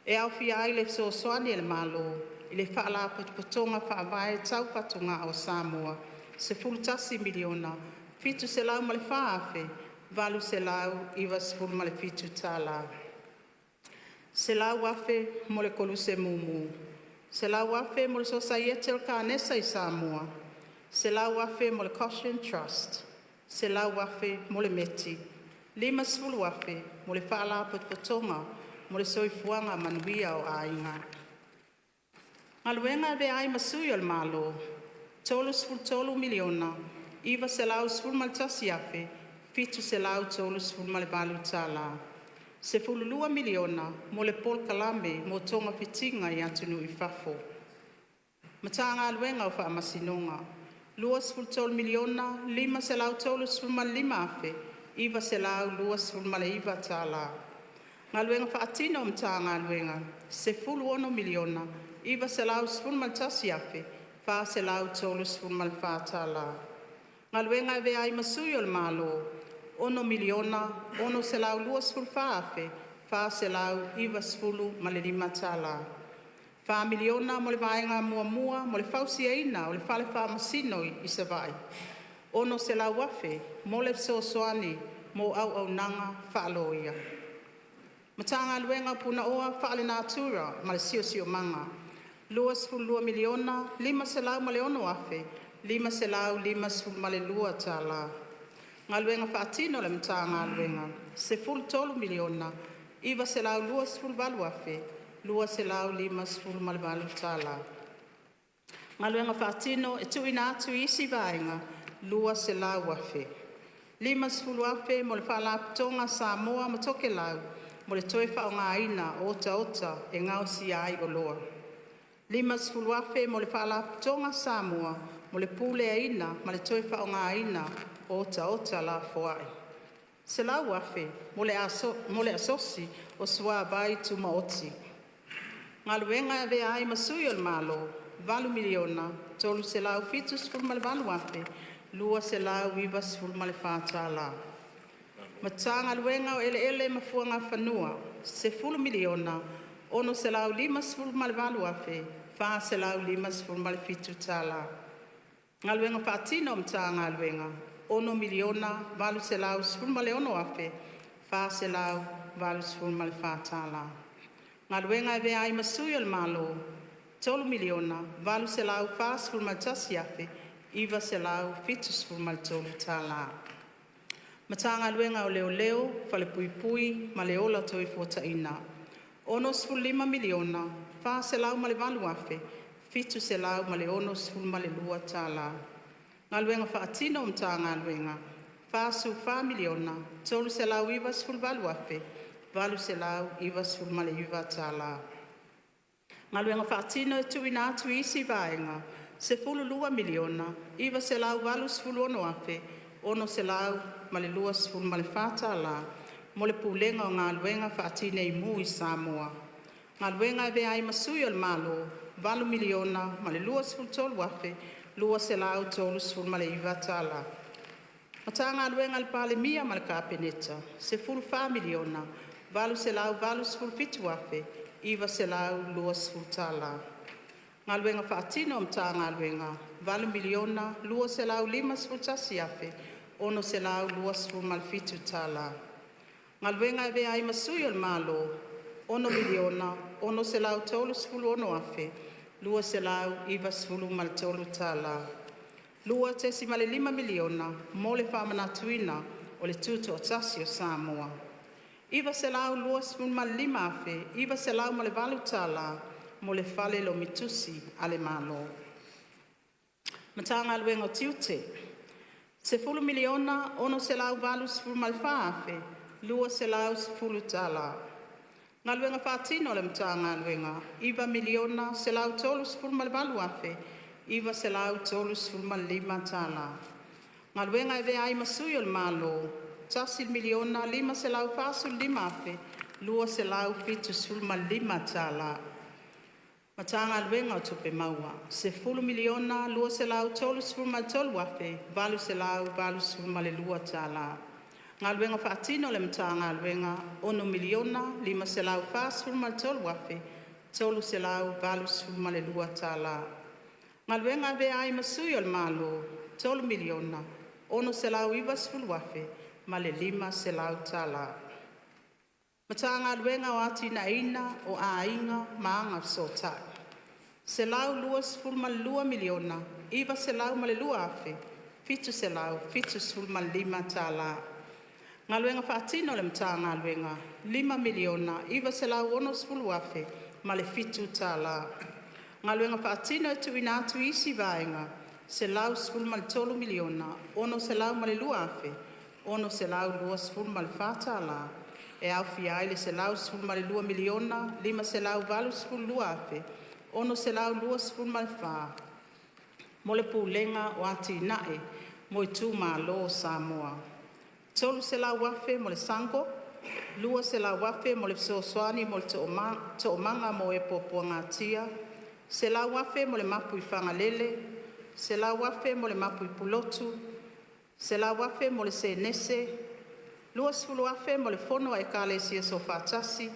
Speaker 1: E au fia ai le so soani e le malo, I le whaala potonga whaavae tau patunga o Samoa, se fulu tasi miliona, fitu se lau ma le whaafe, valu se lau 1 sfur ma le fitu tala. Se lau wafe mo le koluse mumu. Se lau wafe mo le Society o Kānesa I Samoa. Se lau wafe mo le Caution Trust. Se lau wafe mo le Meti. 5 sfulu wafe mo le whaala potopotonga mo le soifuanga manuia o ainga. Ngā luenga ve ai masui o le malo. Tolu miliona. Iwa se lau sfulu ma le tasi afe. Fitu se lau tolu sfulu ma le valu tala. Se fululua miliona mo le Paul Kalame mo tonga fitinga I atunu I whafo. Mata ngā luenga o whaamasinonga. 2 miliona, 5 se lau tolu sful ma 5 afe, 1 se lau 2 sful ma le 1 tala. Ngā luenga whaatino mta ngā luenga. Se fulu 1 miliona, 1 se lau sful ma tasi afe, 1 se lau tolu sful ma le 1 tala. Ngā luenga e vea I masui o le malo. 1 miliona, 1 se lau 2 sful whaafe, 1 se lau 1 sfulu ma le 5 tala. 1 miliona mo le vaenga mua mo le fausia ina o le whale whaamasino I se vai. 1 se lau wafe mo le soani mo au nanga whaaloia. Matanga luenga puna oa whaale natura ma le sio manga. 2 sfulu 2 miliona, 5 se lau ma le 1 wafe, 5 se lau 5 sfulu ma le 2 tala. Ngā luenga whaatino le mta ngā luenga. Se fulu 3 miliona, 1 se lau 2 sfulu valu afe, 2 se lau 5 sfulu ma le valu tala. Ngā luenga whaatino e tu ina atu isi vaenga, 2 se lau afe. 5 sfulu afe mo le whaalaputonga Samoa mo toke lau, mo le toe whao ngā ina ota e ngau si ai o loa. 5 sfulu afe mo le whaalaputonga Samoa, mo le pule ina ma le toe whao ngā ina ota la foai. Se lau afe, mo le asosi o sua vai tu maoti. Ngā luenga e vea ai masui o le malo, 2 miliona, tolu se lau fitu sfulu ma le valu afe, 2 se lau 1 sfulu ma le 4 tala. Mata ngā luenga o ele mafua ngā whanua, se 10 miliona, 1 se lau 5 sfulu ma le valu afe, 4 se lau 5 sfulu ma le fitu tala. Ngā luenga whaatino mta ngā luenga, 1 miliona, valu se lau sfulu ma le 1 afe, 4 se lau valu sfulu ma le 4 tala. Ngā luenga e vea ai masui o le malo, 3 miliona, valu se lau 4 sfulu ma le tasi afe, 1 se lau 7 sfulu ma le 3 tala. Mata ngā luenga o leo, whale pui ma le ola toi fuataina. 1 sfulu 5 miliona, 4 se lau ma le valu afe, 7 se lau ma le 1 sfulu ma le 2 tala. Ngā luenga whaatino mta ngā luenga. 4 miliona, 3 se lau 1 sfulu valu afe, valu se lau 1 sfulu ma le 1 tala. Ngaluenga whaatino e tuina atu isi vaenga, se fulu lua miliona, iwa se lau walu sfulu ono afe, ono se lau male lua sfulu male whata la, mole pulenga o ngaluenga whaatine i mu i Samoa. Ngaluenga e vea i masui o malo, walu miliona, male lua sfulu tolu afe, lua se lau tolu sfulu male iwa tala. Mata ngaluenga le pale mia male kapeneta, se fulu wha miliona, walu se lau walu sfulu fitu afe, iwa se lau lua sfulu tala. Ngaluenga whaatino mta ngaluenga, walu miliona, lua se lau lima sfulu tasi afe, ono se lau lua sfulu male fitu tala. Ngaluenga e vea i masui o malo, ono miliona, ono se lau tolu sfulu ono afe, lua se lau iwa sfulu male tolu tala. Lua tesi male 5 miliona, mole whamanatuina o le tuto o tasi o Samoa. Iwa se lau lua sfulu male 5 afe, iwa se lau male walu tala, mole fale lo mitusi ale malo. Matanga luenga tiute. Se fulu miliona, ono se lau walu sfulu male whaafe, lua se lau sfulu tala. Ngaluenga whaatino le matanga luenga, iwa miliona se lau tolu sfulu male walu afe, iwa se lau tolu sfulu male 5 tala. Ngaluenga e vea ai masui o le malo, tasi miliona 5 se lau fasu 5 afe, lua se lau fitu sfulu male 5 tala. Matanga luenga o tupe maua, se fulu miliona lua se lau tolu sfulu male tolu afe, valu se lau valu sfulu male 2 tala. Ngaluenga whaatino le matanga luenga, ono miliona 5 se lau fa sfulu male tolu afe, tolu se lau valu sfulu male 2 tala. Ngaluenga vea ai masui o le malo, tolu miliona, ono se lau iwa sfulu afe, male 5 se lau tala. Matanga luenga o ati na ina o ainga maanga sotai. Se lau lua sfulu male 2 miliona, iwa se lau male 2 afe, fitu se lau, fitu sfulu male 5 tala. Ngaluenga whaatino le matanga luenga, 5 miliona, iwa se lau ono sfulu afe, male fitu tala. Ngaluenga whaatino e tuina atu isi vaenga, se lau sfulu male 3 miliona, ono se lau male 2 afe, ono se lau lua sfulu male 4 tala. E au fiaile se lau sfulu male 2 miliona, 5 se lau valu sfulu 2 afe, ono se lau lua sfulu male 4. Mole pulenga o ati nae, mo i tu malo Samoa. Tolu se lau wafe mo le sango, lua se lau wafe mo le sosoani mo le toomanga mo e popo ngatia, se lau wafe mo le mapu i whangalele, se lau wafe mo le mapu i pulotu, se lau wafe mo le senese, lua sfulu afe mo le fono a ekalesia so whaatasi,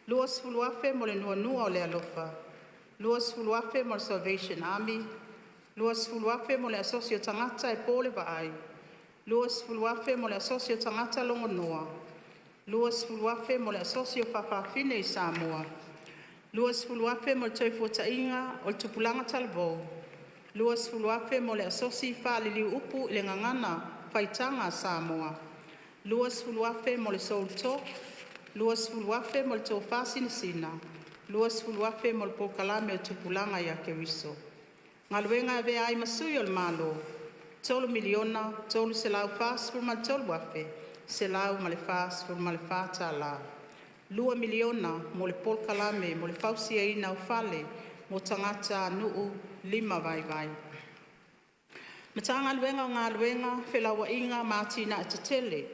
Speaker 1: lua sfulu afe mo le nuanua o le alofa, lua sfulu afe mo le Salvation Army, lua sfulu afe mo le asosio tangata e pole vaai, lua sfulu afe mo le asosio tangata longo noa, lua sfulu afe mo le asosio whawhawhine i Samoa, lua sfulu afe mo le toifuatainga o le tupulanga talabou, lua sfulu afe mo le asosi whaaliliu upu i le ngangana whaitanga Samoa, lua sfulu afe mo le soul talk, lua sfulu afe mo le tōwhasina sina, lua sfulu afe mo le pokalame o tupulanga i a Keriso. Ngaluenga e vea ai masui o le malo, tolu miliona, tolu se lau sfulu male tolu afe, se lau male sfulu male tala. Lua miliona mo le pokalame mo le fausia ina o fale, mo tangata nuu 5 vai. Matanga luenga o ngā luenga, whelawa inga mātina e tetele.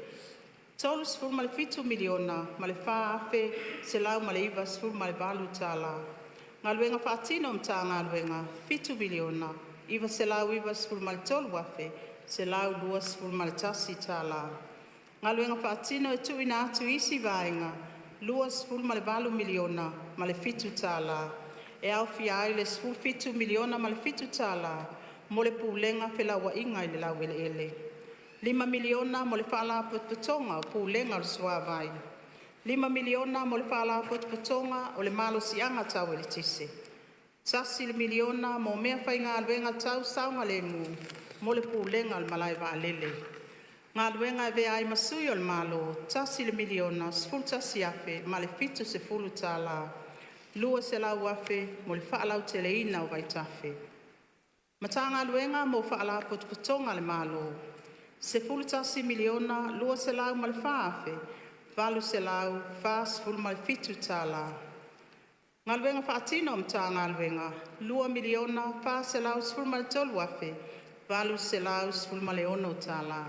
Speaker 1: Tolu sfulu male 7 miliona, male afe, se lau male 2 sfulu male valu tala. Ngā luenga whaatino mta ngā luenga, 7 miliona, iwa se lau 2 sfulu male tolu afe, se lau 2 sfulu male tasi tala. Ngā luenga whaatino e tuina atu isi vaenga, 2 sfulu male valu miliona, male 7 tala. E au fiai le sfulu 7 miliona male 7 tala, mo le pulenga whelawa inga i le lau ele. 5 miliona mo le whaala putonga o pulenga o suavai. 5 miliona mo le whaala putonga o le malo sianga tau ele tise. Tasi le miliona mo mea whainga aluenga tau saunga le mu, mo le pulenga o malai wa alele. Ngā aluenga e vea ai masui o le malo, tasi le miliona, sfulu tasi afe, ma le fitu se fulu tala. Lua se lau afe, mo le whaalau tele ina o vaitafe. Matanga aluenga mo whaala putonga le malo. Se fulu tasi miliona, lua se lau ma le whaafe, valu se lau, sfulu ma le fitu tala. Ngaluenga whaatino mta ngaluenga, 2 miliona pa se lau sfulma tolu afe, valu se lau sfulma leono tala.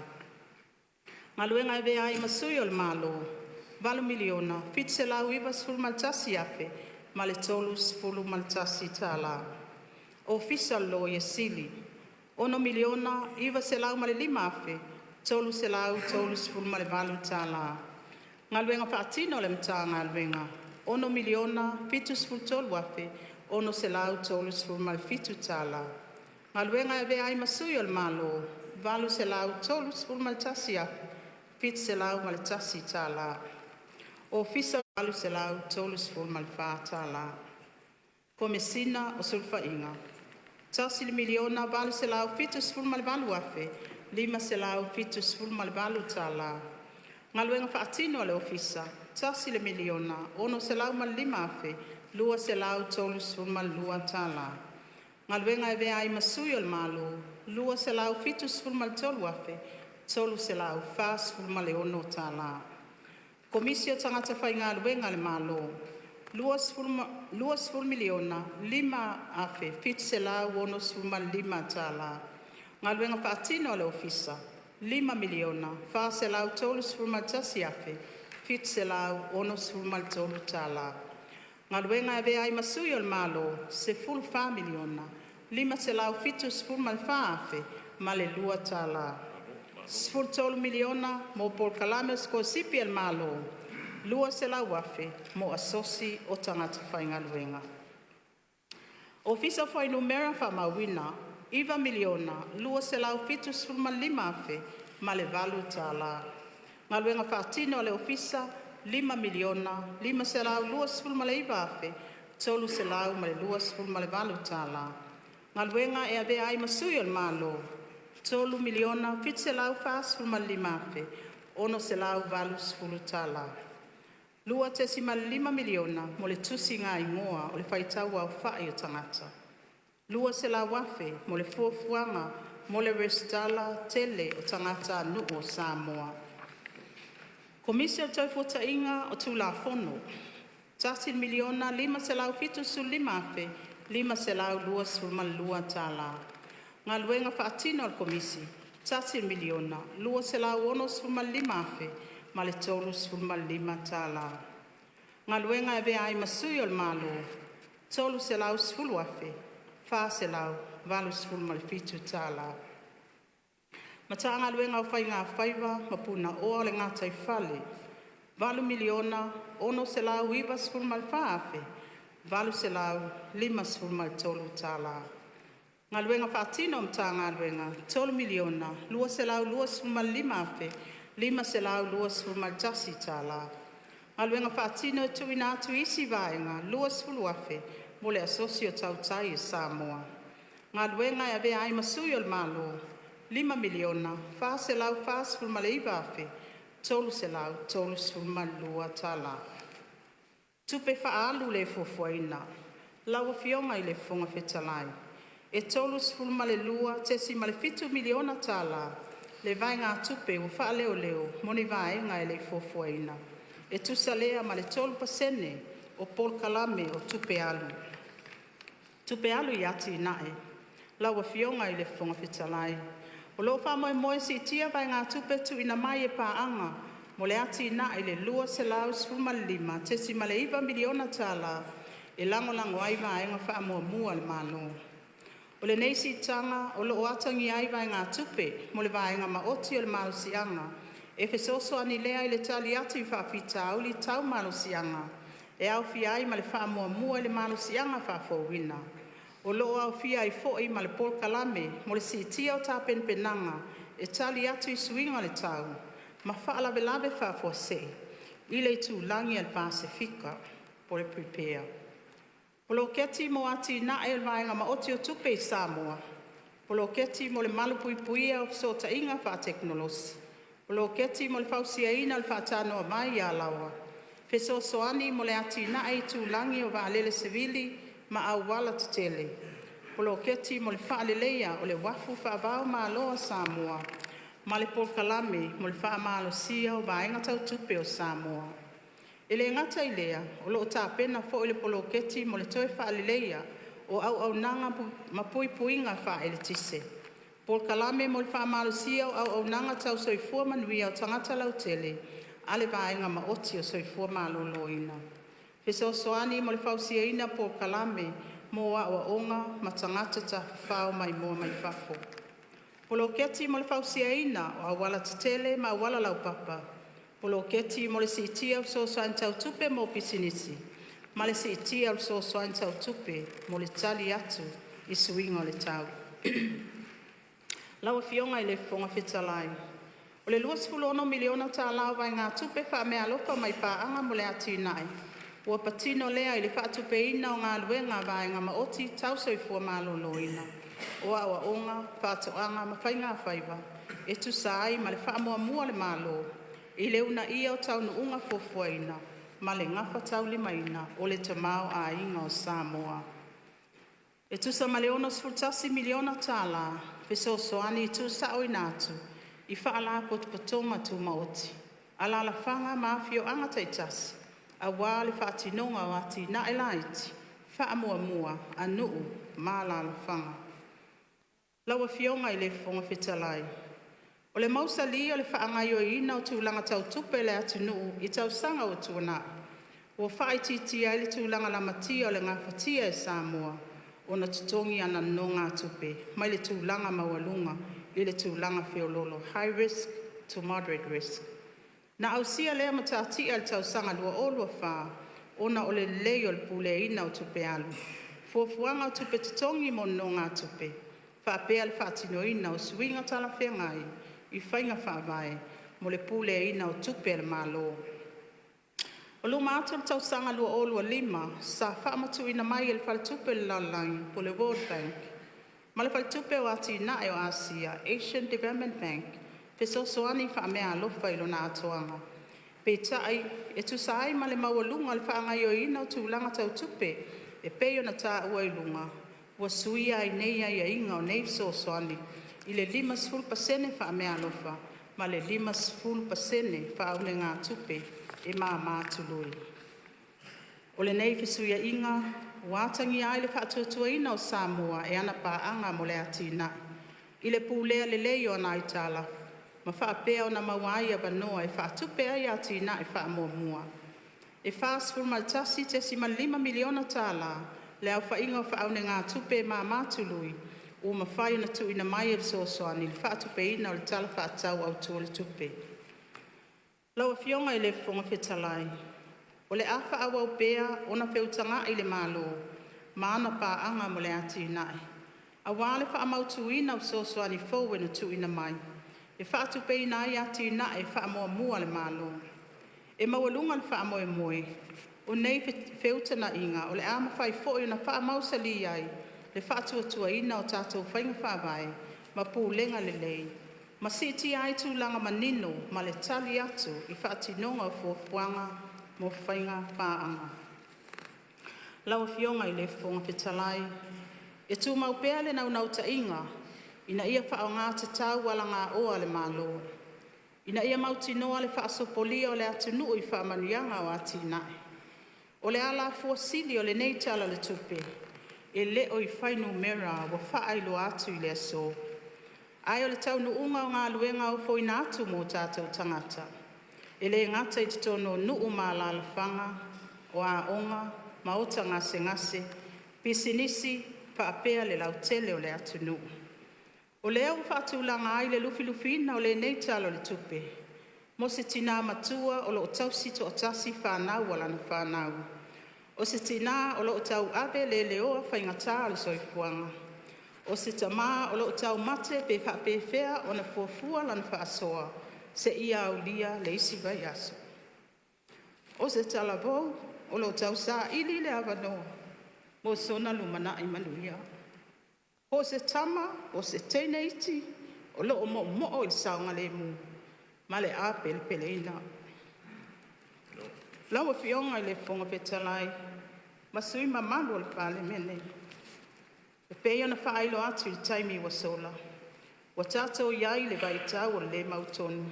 Speaker 1: Ngaluenga eve ai masui o le malo, 2 miliona, fit se lau iwa sfulma tasi afe, ma le tolu sfulma tasi tala. Ofisa lo ye sili, 1 miliona, iwa se lau ma le 5 afe, tolu se lau tolu sfulma le valu tala. Ngaluenga whaatino le mta ngaluenga, 1 miliona, fitu sfultolu afe, ono se lau tolu sfulma le fitu tala. Ngaluenga eve ai masui o le malo, valu se lau tolu sfulma le tasi afe, fit se lau ma le tasi tala. Ofisa valu se lau tolu sfulma le fa tala. Komesina o sulfainga. Tasi le miliona valu se lau fitu sfulma le valu afe, 5 se lau fitu sfulma le valu tala. Ngaluenga whaatino le ofisa, tasi le miliona, ono se lau ma le 5 afe, 2 se lau tolu sfulma le 2 tala. Ngaluenga eve ai masui o le malo, 2 se lau fitu sfulma le tolu afe, tolu se lau fa sfulma le 1 tala. Komisio tangata whai ngaluenga le malo, 2 sfulma miliona, 5 afe, fitu se lau 1 sfulma le 5 tala. Ngaluenga whaatino le ofisa, 5 miliona, fa se lau tolu sfulma le tasi afe, fit se lau 1 sfulma le tolu tala. Ngaluenga eve ai masui o le malo, 10 miliona, 5 se lau fitu sfulma le fa afe, ma le 2 tala. 10 miliona, mo por kalame sko sipi el malo, 2 se lau afe, mo asosi o tangata whai ngaluenga. Ofisa whai numera wha mawina, 2 miliona, 2 se lau fitu sfulma le 5 afe, ma le valu tala. Ngaluenga whaatino le ofisa, 5 miliona, 5 se lau 2 sfulma le 5 afe, tolu se lau ma le 2 sfulma le valu tala. Ngaluenga e ave ai masui o le malo, 2 miliona, fit se lau fa sfulma le 5 afe, ono se lau valu sfulu tala. 2 miliona, mo le tusi ngā ingoa o le whaitau au whai o tangata. 2 se lau afe, mo le fuafuanga, mo le restala tele o tangata nu o Samoa. Komisio tau fota inga o tula fono. 10 miliona, 5 se lau fitu su 5 afe, 5 se lau 2 sfulma le 2 tala. Ngaluenga whaatino al komisi, 10 miliona, 2 se lau 1 sfulma le 5 afe, ma le tolu sfulma le 5 tala. Ngaluenga eve ai masui o le malo, tolu se lau sfulu afe, fa se lau, valu sfulma le fitu tala. Mata ngaluenga o whai ngā whaiva, mapuna oa le ngā taifale, 2 miliona, 1 se lau 2 sfulma le fa afe, valu se lau 5 sfulma le tolu tala. Ngaluenga whaatino mta ngaluenga, 3 miliona, 2 se lau 2 sfulma le 5 afe, 5 se lau 2 sfulma le tasi tala. Ngaluenga whaatino tuina atu isi vaenga, 2 sfulu afe, mo le asosio tautai e Samoa. Ngaluenga e ave ai masui o le malo, 5 miliona, fa se lau fa sfulma le 5 afe, tolu se lau tolu sfulma le 2 tala. Tupe whaalu le fofuaina, lawa fionga i le fonga fetalai. E tolu sfulma le 2, tesi ma le 7 miliona tala, le vai ngā tupe o wha leo leo, moni vaenga e le fofuaina. E tusa lea ma le 12% o pol kalame o tupe alu. Tupe alu i ati nae, lawa fionga i le fonga fetalai. O lo wha moe si tia vai ngā tupe tu ina mai e paanga, mo le ati nae le 2 se lau sfulma le 5, tesi ma le 5 miliona tala, e lango ai vaenga wha mua le malo. O le neisi tanga, o lo oatangi ai vai ngā tupe, mo le vaenga ma oti o le malo sianga, e fesoso ani lea i le tali atu i whawhita au li tau malo sianga, e au fi ai ma le wha mua le malo sianga whawhowina. O lo au fi ai foi ma le pol kalame, mo le si tia o tā penpenanga, e tali atu i suinga le tau, ma wha lave whawhose, i le tu langi al Pasifika, po le prepare. Polo keti mo ati na e vaenga ma oti o tupe i Samoa. Polo keti mo le malu puipuia o so ta inga wha teknolosi. Polo keti mo le fausia ina le whaatano mai a lawa. Feso soani mo le ati na e tu langi o vaalele sevili ma au wala tutele. Polo keti mo le whaaleleia o le wafu whaavao ma aloa Samoa. Ma le pol kalame mo le wha maalo sia o vaenga tau tupe o Samoa. E le ngata i lea, o loo tāpena fo le poloketi mo le toe whaalileia o au nanga mapui puinga wha ele tise. Por kalame mo le wha malusia o au nanga tau soifua manuia o tangata lautele, ale vaenga maoti o soifua maloloina. Fiso soani mo le fausia ina por kalame mo wa onga matangata ta whao mai mua mai whafo. Poloketi mo le fausia ina o awala titele ma awala laupapa. Poloketi mo le siitia o so soan tau tupe mo pisinisi. Ma le siitia o so soan tau tupe mo le tali atu i suinga o le tau. Lawa fionga i le fonga fitalai. O le 2 miliona ta lau vai ngā tupe wha mea lopa mai paanga mo le ati nai. Ua patino lea i le wha tupe ina o ngā luenga vai ngā maoti tau soifua maloloina. O awa onga, whātoanga, mawhainga whaiva. E tu sai ma le wha mua le malo. I le una ia o tau nu unga fofuaina. Ma le ngafa tau limaina o le tamau a inga o Samoa. E tu sa maleona sfultasi miliona tala. Fiso soani tu sa o inatu. I wha ala potpotonga tu maoti. Ala la whanga mafio anga taitasi. A wā le whātinonga o ati na elaiti. Wha mua anuu ma la la whanga. Lawa fionga i le fonga fitalai. O le mausali o le whaangai o ina o tūlanga tau tupe le atunuu i tau sanga o tuana. O whaititia i le tūlanga la matia o le ngā whatia e Samoa. O na tutongi ana no ngā tupe. Mai le tūlanga mawalunga i le tūlanga whiololo. High risk to moderate risk. Na au sia lea matatia le tau sanga lua o lua wha. O na o le lei o le pule ina o tupe alu. Fuafuanga o tupe tutongi mo no ngā tupe. Whaapea le whaatino ina o suinga tala whengai. I whainga whaavae mo le pule ina o tupe le malo. O luma atu le tau sanga lua o lua 5, sa whaamatu ina mai e le whaltupe le lalangi po le World Bank. Ma le whaltupe o ati nae o Asia, Asian Development Bank, fesosoani whaamea alofa i lona atoanga. Pe tai, e tu saai ma le mawalunga le whaangai o ina o tūlanga tau tupe, e peo na tā ua i lunga. Ua suia i neia i a inga o nei sosoani. I le 5% whaamea alofa, ma le 5% whaune ngā tupe e mātului. O le nei whisuia inga, wātangi ai le whaatuatua ina o Samoa e ana pāanga mo le atina. I le pūlea le leo ana i tāla, ma whaapea o na mawai a wanoa e whaatupe ai atina e whaamuamua. E whaasfuru maltasi te 5 miliona tāla, le au whainga o whaune ngā tupe e mātului, o mawhai na tu ina mai e sosoani, le whaatupe ina o le tala whaatau au tua le tupe. Laua fionga i le fonga whetalai. O le awha awa upea, ona whiutanga i le malo, maana pāanga mo le ati nai. A wale wha amautu ina o sosoani fōwe na tu ina mai. E whaatupe ina i ati nai wha mua le malo. E mawalunga le wha moe moe. O nei whiutana inga, o le ama whai fōi na wha mausali ai, le whaatuatua ina o tātou whainga whawae, ma pūlenga le lei. Ma siti ai tūlanga manino ma le tali atu i whaatinonga o fuafuanga mo whainga pāanga. Laua fionga i le fonga whitalai. E tū maupea le nau ta inga, ina ia whao ngā te tau wala ngā oa le malo. Ina ia mautinoa le whaasopolia o le atunu i whaamanuianga o ati nai. O le ala fuasili o le neitala le tupe, e le o i whainu mera wa whaailo atu i le aso. Ai o le tau nuunga o ngā luenga o fōina atu mō tātou tangata. E le ngata i te tono nuu mā la whanga, o a onga, maota ngase, pisinisi, paapea le lautele o le atu nuu. O lea o whaatulanga ai le lufi-lufina o le neitalo le tupe. Mo se tina matua o lo tau sito o tasi whanau wala na whanau. O se tina o lo tau abe le leoa whaingatā le soifuanga. O se tamā o lo tau mate pe whapewhea o na fuafua lana whaasoa, se ia au lia le isi vai aso. O se talavou o lo tau sa ili le avanoa, mo sona lumana i manuia. O se tama o se teneiti o lo mo i saunga le mu, ma le a pele ina. Laua fionga i le fonga petalai, ma sui mamalo le pale mene. E pēia na whaeilo atu i taimi wa sola. Wa tātou iai le vai tau o le mautonu.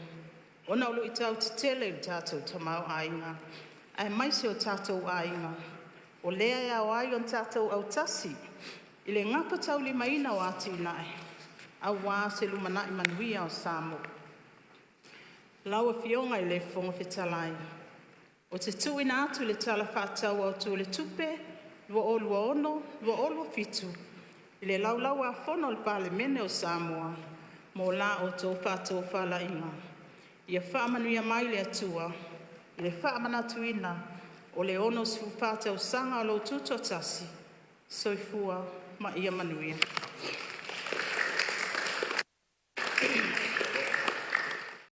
Speaker 1: Ona ulu i tau te tele i tātou tamau ainga. ai mai se o tātou ainga. O lea e au ai on tātou au tasi, i le ngapa tau lima ina o ati nai, au wā se lumana i manuia o Samo. Laua fionga i le fonga whetalai. O te tuina atu le tala whātau au tu le tupe, lua ono, lua olu fitu, i le laulau a whono le pale mene o Samoa, mō la o tō whātou whala inga. Ia whaamanuia mai le atua, i le whaamanatuina, o le ono sifu whātau sanga o lo tuto tasi, soifua ma ia manuia.